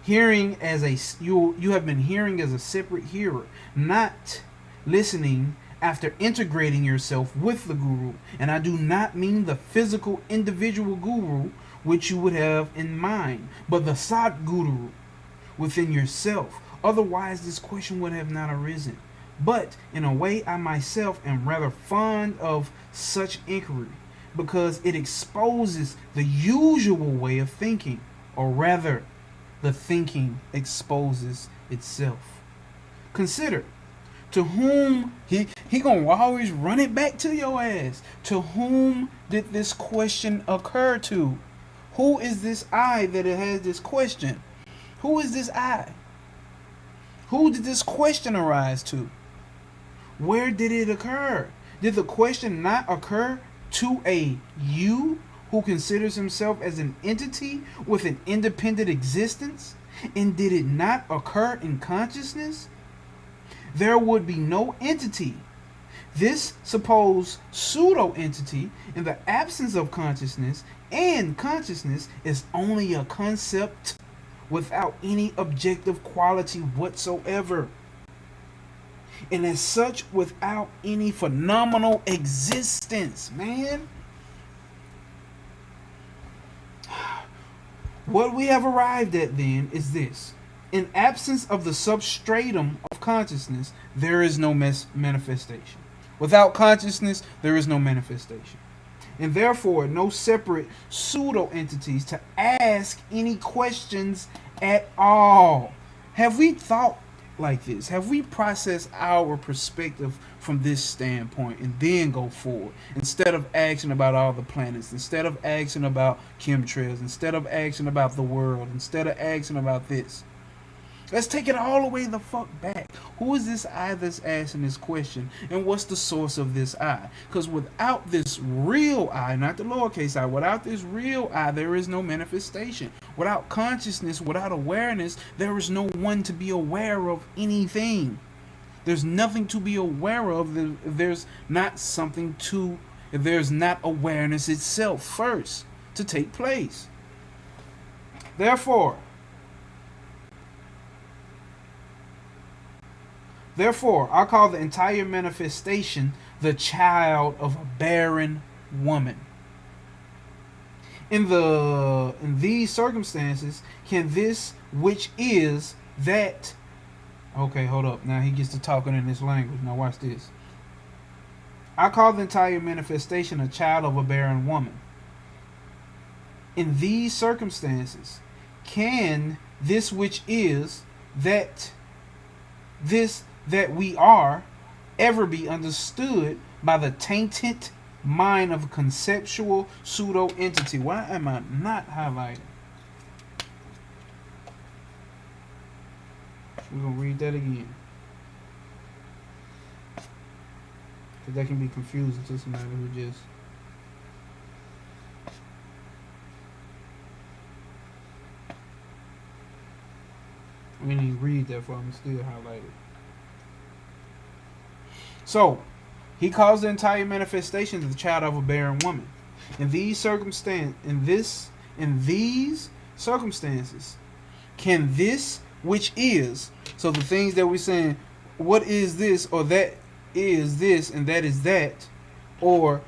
Hearing as you have been hearing as a separate hearer, not listening after integrating yourself with the guru. And I do not mean the physical individual guru which you would have in mind, but the Sadguru within yourself. Otherwise, this question would have not arisen. But in a way, I myself am rather fond of such inquiry because it exposes the usual way of thinking, or rather, the thinking exposes itself. Consider, to whom he gonna always run it back to your ass. To whom did this question occur to? Who is this I that it has this question? Who is this I? Who did this question arise to? Where did it occur? Did the question not occur to a you who considers himself as an entity with an independent existence? And did it not occur in consciousness? There would be no entity. This supposed pseudo-entity in the absence of consciousness, and consciousness is only a concept without any objective quality whatsoever. And as such, without any phenomenal existence, man. What we have arrived at then is this. In absence of the substratum of consciousness, there is no manifestation. Without consciousness, there is no manifestation. And therefore, no separate pseudo-entities to ask any questions at all. Have we thought like this? Have we processed our perspective from this standpoint and then go forward? Instead of asking about all the planets, instead of asking about chemtrails, instead of asking about the world, instead of asking about this. Let's take it all the way the fuck back. Who is this I that's asking this question? And what's the source of this I? Because without this real I, not the lowercase I, without this real I, there is no manifestation. Without consciousness, without awareness, there is no one to be aware of anything. There's nothing to be aware of if there's not something to, if there's not awareness itself first to take place. Therefore, I call the entire manifestation the child of a barren woman. In these circumstances, can this which is that... Okay, hold up. Now he gets to talking in this language. Now watch this. I call the entire manifestation a child of a barren woman. In these circumstances, can this which is that we are ever be understood by the tainted mind of a conceptual pseudo entity? Why am I not highlighting? We're gonna read that again, because that can be confusing to somebody who just we need to read that for him, still highlighted. So, he calls the entire manifestation the child of a barren woman. In these circumstances, can this which is, so the things that we're saying, what is this, or that is this, and that is that, or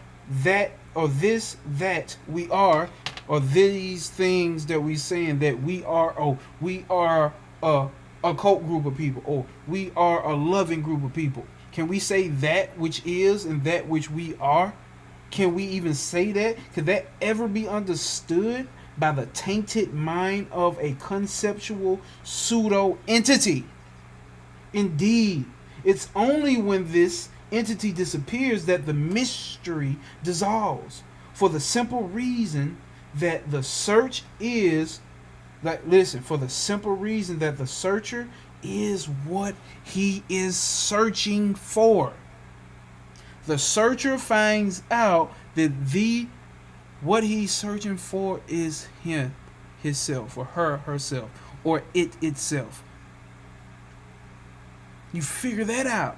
that, or this, that we are, or these things that we saying that we are, oh, we are a cult group of people, or we are a loving group of people. Can we say that which is and that which we are? Can we even say that? Could that ever be understood by the tainted mind of a conceptual pseudo entity? Indeed, it's only when this entity disappears that the mystery dissolves, for the simple reason that the search is, like, listen, for the simple reason that the searcher is what he is searching for. The searcher finds out that what he's searching for is him, himself, or herself, or it itself. You figure that out.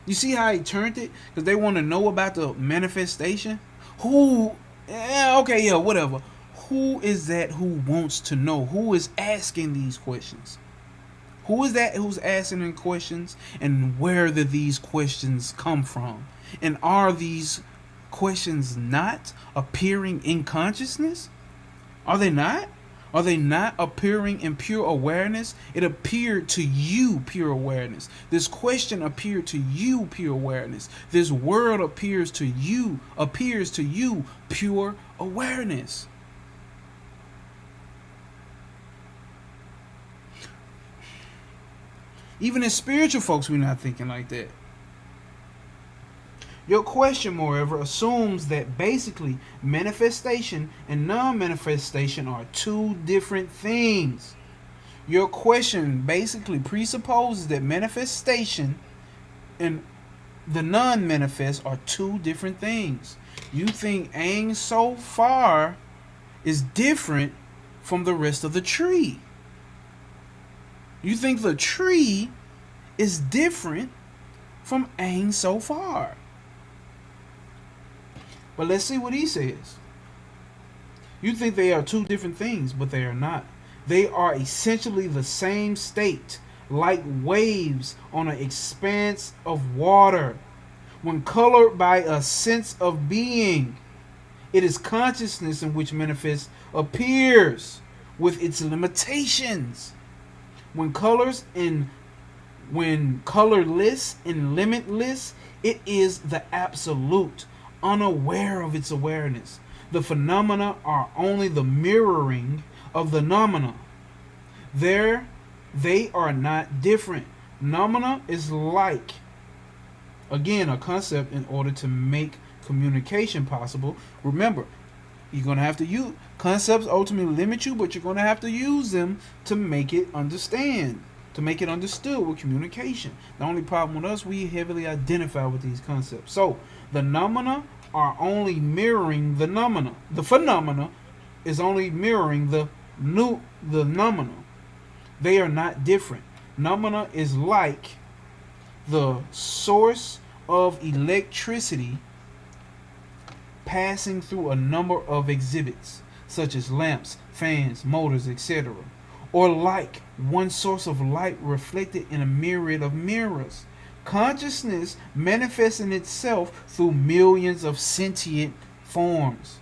You see how he turned it? Because they want to know about the manifestation. Whatever. Who is that who wants to know? Who is asking these questions? Who is that who's asking them questions? And where do these questions come from? And are these questions not appearing in consciousness? Are they not? Are they not appearing in pure awareness? It appeared to you pure awareness. This question appeared to you pure awareness. This world appears to you pure awareness. Even as spiritual folks, we're not thinking like that. Your question, moreover, assumes that basically manifestation and non-manifestation are two different things. Your question basically presupposes that manifestation and the non-manifest are two different things. You think Aang so far is different from the rest of the tree. You think the tree is different from Aang so far. But let's see what he says. You think they are two different things, but they are not. They are essentially the same state, like waves on an expanse of water. When colored by a sense of being, it is consciousness in which manifest appears with its limitations. When colorless and limitless, it is the absolute, unaware of its awareness. The phenomena are only the mirroring of the noumena. They are not different. Noumena is like, again, a concept in order to make communication possible. Remember, you're going to have to use concepts ultimately limit you, but you're going to have to use them to make it understood with communication. The only problem with us, we heavily identify with these concepts. So the noumena are only mirroring the noumena. The phenomena is only mirroring the noumena. They are not different. Noumena is like the source of electricity passing through a number of exhibits, such as lamps, fans, motors, etc., or like one source of light reflected in a myriad of mirrors. Consciousness manifesting itself through millions of sentient forms.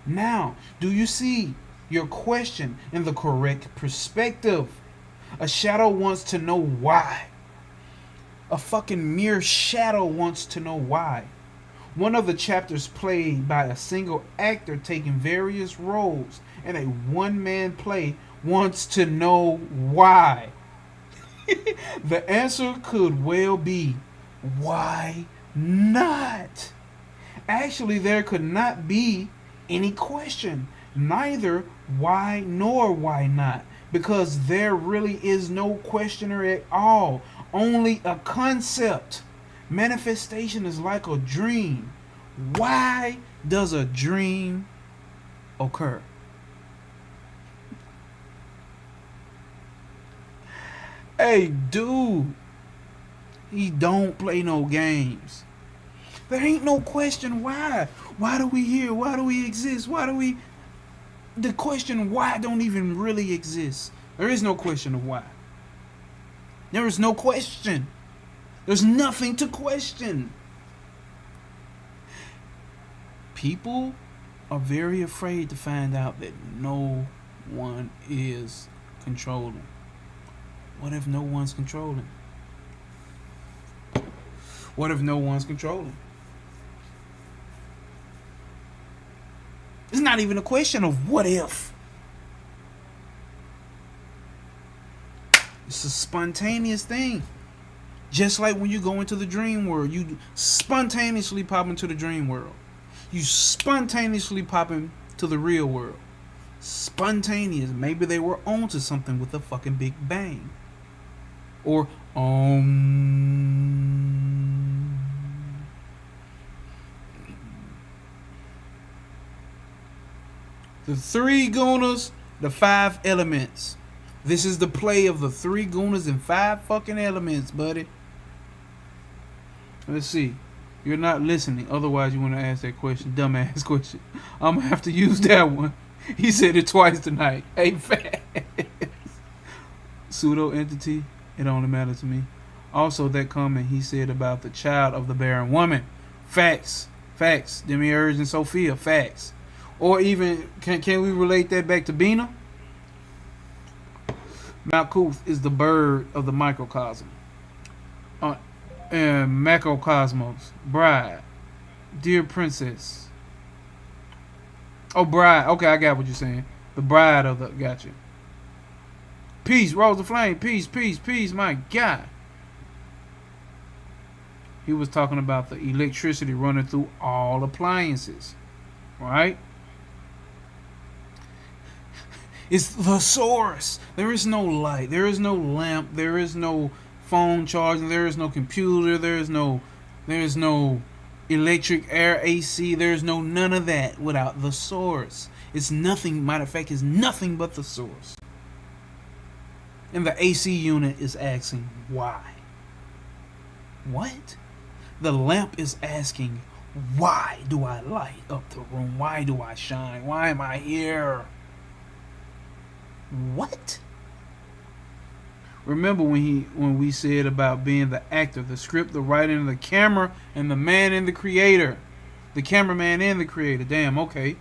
Now, do you see your question in the correct perspective? A shadow wants to know why. A fucking mere shadow wants to know why. One of the chapters played by a single actor taking various roles in a one-man play wants to know why. The answer could well be, why not? Actually, there could not be any question, neither why nor why not, because there really is no questioner at all, only a concept. Manifestation is like a dream. Why does a dream occur? Hey, dude, he don't play no games. There ain't no question why. Why do we here? Why do we exist? Why do we... The question why don't even really exist. There is no question of why. There is no question. There's nothing to question. People are very afraid to find out that no one is controlling. What if no one's controlling? What if no one's controlling? It's not even a question of what if. It's a spontaneous thing. Just like when you go into the dream world, you spontaneously pop into the dream world. You spontaneously pop into the real world. Spontaneous. Maybe they were onto something with a fucking Big Bang. Or the three gunas, the 5 elements. This is the play of the 3 gunas and 5 fucking elements, buddy. Let's see. You're not listening. Otherwise, you want to ask that question. Dumbass question. I'm going to have to use that one. He said it twice tonight. Hey, fast. Pseudo entity. It only matters to me. Also, that comment he said about the child of the barren woman. Facts. Facts. Demiurge and Sophia. Facts. Or even, can we relate that back to Bina? Malkuth is the bird of the microcosm. And macrocosmos. Bride. Dear princess. Oh, bride. Okay, I got what you're saying. The bride of the... Gotcha. Peace, Rose of Flame. Peace, peace, peace. My God. He was talking about the electricity running through all appliances. Right? It's the source. There is no light. There is no lamp. There is no phone charging. There is no computer. There is no electric, air, AC. There is no none of that without the source. It's nothing. Matter of fact, it's nothing but the source. And the AC unit is asking why. What? The lamp is asking, why do I light up the room? Why do I shine? Why am I here? What? Remember when we said about being the actor, the script, the writing, the camera, and the man and the creator. The cameraman and the creator. Damn, okay.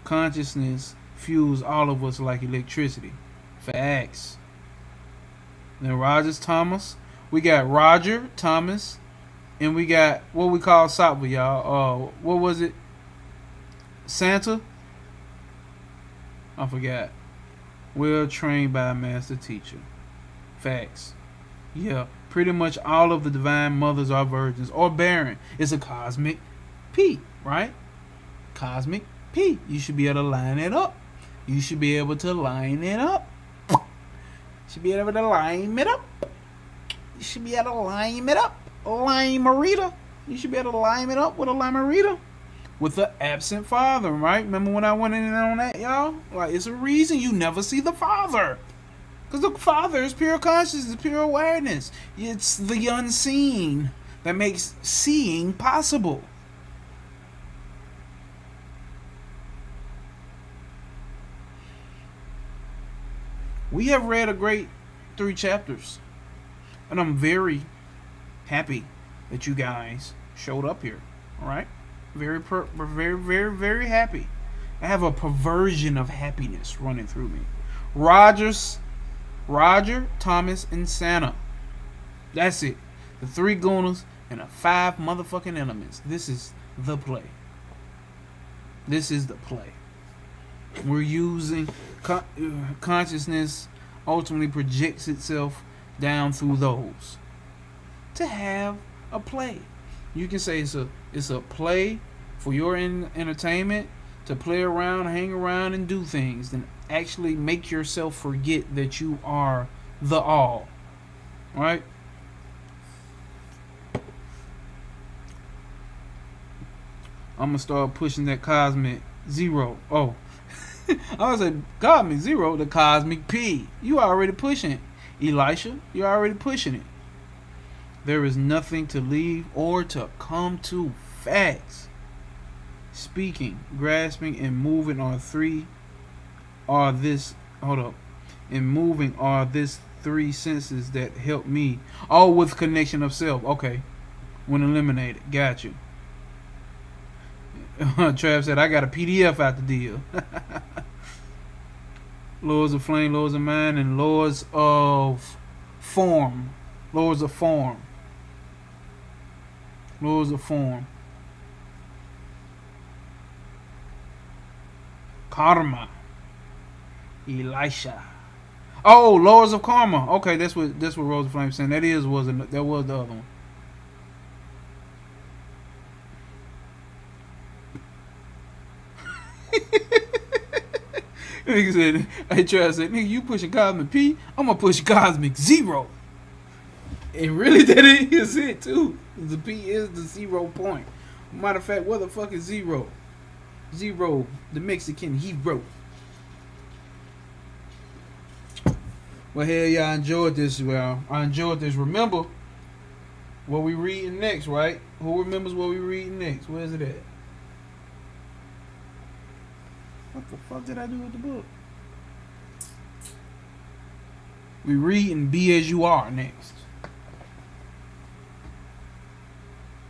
Consciousness fuels all of us like electricity. Facts. Then Rogers Thomas. We got Roger Thomas. And we got what we call Sattva, y'all. What was it? Santa? I forgot. Well trained by a master teacher. Facts. Yeah. Pretty much all of the divine mothers are virgins or barren. It's a cosmic P, right? Cosmic P. You should be able to line it up. You should be able to line it up. You should be able to line it up. You should be able to line it up. Lime-a-rita. You should be able to line it up with a lime-a-rita. With the absent father, right? Remember when I went in on that, y'all? Like, it's a reason you never see the father. Because the father is pure consciousness, pure awareness. It's the unseen that makes seeing possible. We have read a great 3 chapters. And I'm very happy that you guys showed up here. All right? Very, very happy. I have a perversion of happiness running through me. Roger, Thomas, and Santa. That's it. The 3 gunas and the 5 motherfucking elements. This is the play. This is the play. We're using consciousness ultimately projects itself down through those to have a play. You can say it's a play for your entertainment, to play around, hang around, and do things, and actually make yourself forget that you are the all. Right? I'm gonna start pushing that cosmic zero. Oh, I was say cosmic zero, the cosmic P. You already pushing it. Elisha, you're already pushing it. There is nothing to leave or to come to. Facts. Speaking, grasping, and moving are three. Are this? Hold up. And moving are this three senses that help me. All with connection of self. Okay. When eliminated. Got you. Trav said, I got a PDF out the deal. Lords of Flame, Lords of Mind, and Lords of Form. Lords of Form. Lords of Form. Karma. Elisha. Oh, Lords of Karma. Okay, that's what Rose of Flame saying. That was the other one. Nigga said, hey Trav said, nigga, you pushing Cosmic P, I'm gonna push Cosmic Zero. And really that is it too. The P is the 0 point. Matter of fact, what the fuck is Zero? Zero, the Mexican hero. Well, hell yeah, I enjoyed this. Well, I enjoyed this. Remember what we reading next, right? Who remembers what we reading next? Where is it at? What the fuck did I do with the book? We reading Be As You Are next.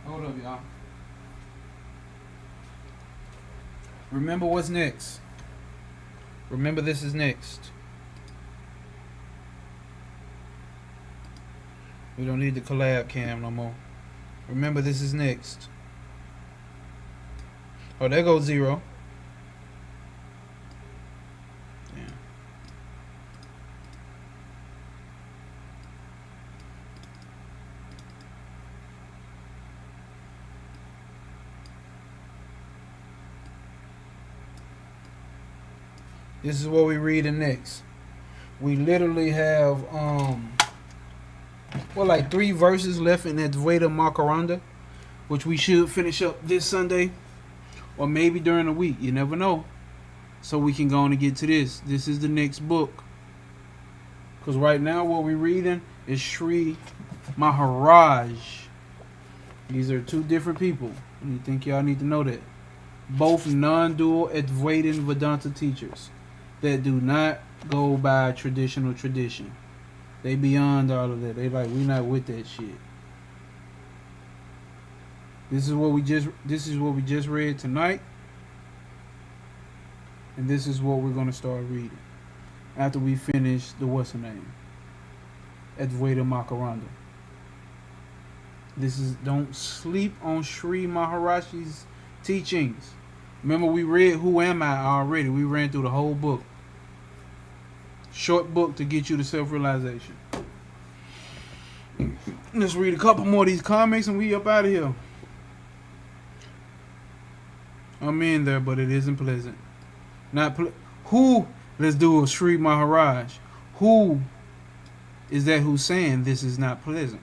Hold up, y'all. Remember what's next. Remember this is next. We don't need the collab cam no more. Remember this is next. Oh, there goes Zero. Damn. This is what we reading next. We literally have like 3 verses left in Advaita Makaranda, which we should finish up this Sunday or maybe during the week. You never know. So we can go on and get to this. This is the next book. Because right now what we're reading is Sri Maharaj. These are 2 different people. And you think y'all need to know that. Both non-dual Advaitin Vedanta teachers that do not go by tradition. They beyond all of that. They like, we not with that shit. This is what we just read tonight. And this is what we're gonna start reading. After we finish the what's her name? Advaita Makaranda. This is, don't sleep on Sri Maharaj's teachings. Remember we read Who Am I already. We ran through the whole book. Short book to get you to self-realization. Let's read a couple more of these comics and we up out of here. I'm in there, but it isn't pleasant. Who? Let's do a Sri Maharaj. Who is that who's saying this is not pleasant?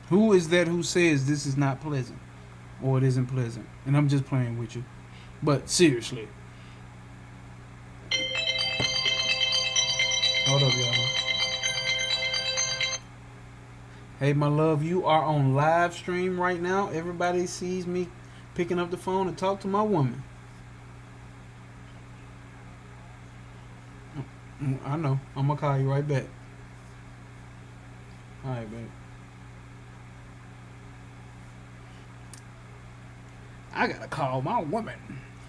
Who is that who says this is not pleasant or it isn't pleasant? And I'm just playing with you. But seriously. Hold up, y'all. Hey, my love, you are on live stream right now. Everybody sees me picking up the phone and talk to my woman. I know. I'm going to call you right back. All right, babe. I got to call my woman.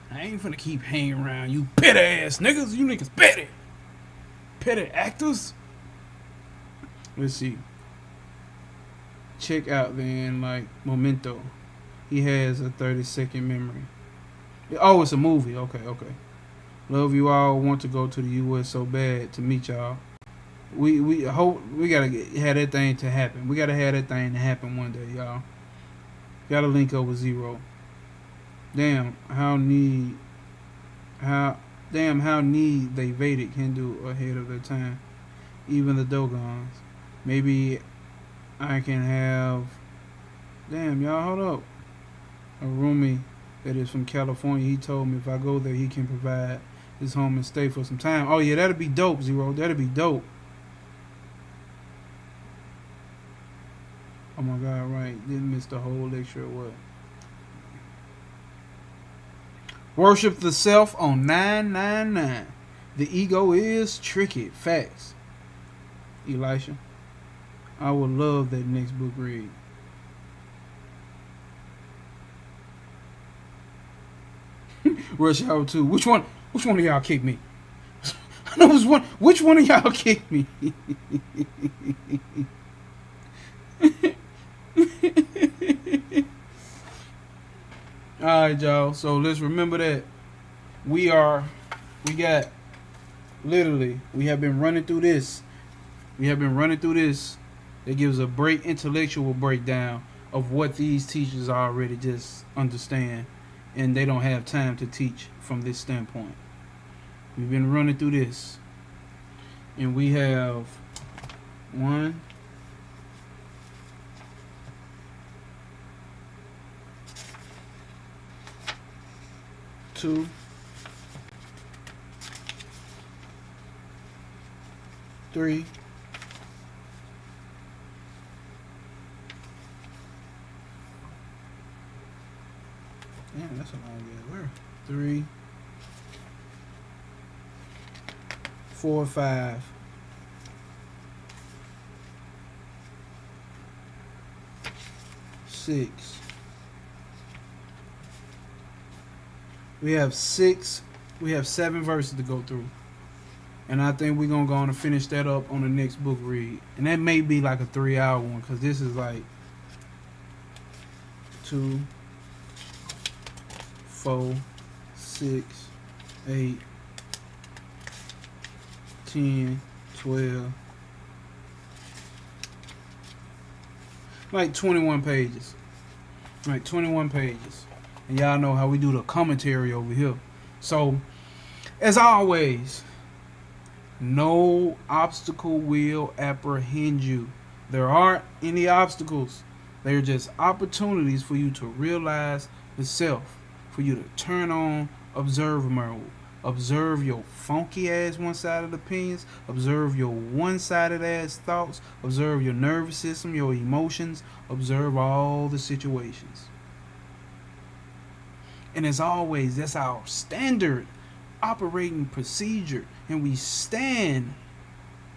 I ain't finna keep hanging around you petty ass niggas. You niggas petty. Petty actors. Let's see. Check out then, like Memento. He has a 30-second memory. Oh, it's a movie. Okay. Love you all. Want to go to the U.S. so bad to meet y'all. We hope we gotta have that thing to happen. We gotta have that thing to happen one day, y'all. Gotta link up with Zero. Damn, how need they Vedic Hindu ahead of their time. Even the Dogons. Maybe I can have. Damn, y'all, hold up. A roomie that is from California. He told me if I go there, he can provide his home and stay for some time. Oh yeah, that'd be dope, Zero. That'd be dope. my God, right. Didn't miss the whole lecture or what? Worship the self on 999. The ego is tricky. Facts. Elisha. I would love that next book read. Rush Hour 2. Which one of y'all kicked me? I know it was which one of y'all kicked me? Alright, y'all. So let's remember that we have been running through this. That gives a intellectual breakdown of what these teachers already just understand, and they don't have time to teach from this standpoint. We've been running through this, and we have 1, 2, 3, 3, 4, 5, 6. We have 7 verses to go through. And I think we're going to go on and finish that up on the next book read. And that may be like a 3-hour one, because this is like 2, 4, 6, 8, 10, 12. Like 21 pages. And y'all know how we do the commentary over here. So, as always, no obstacle will apprehend you. There aren't any obstacles. They're just opportunities for you to realize the self, for you to turn on observer mode. Observe your funky ass one-sided opinions. Observe your one-sided ass thoughts. Observe your nervous system, your emotions. Observe all the situations. And as always, that's our standard operating procedure. And we stand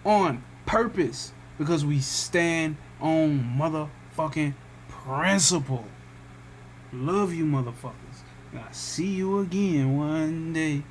on purpose because we stand on motherfucking principle. Love you motherfuckers. And I'll see you again one day.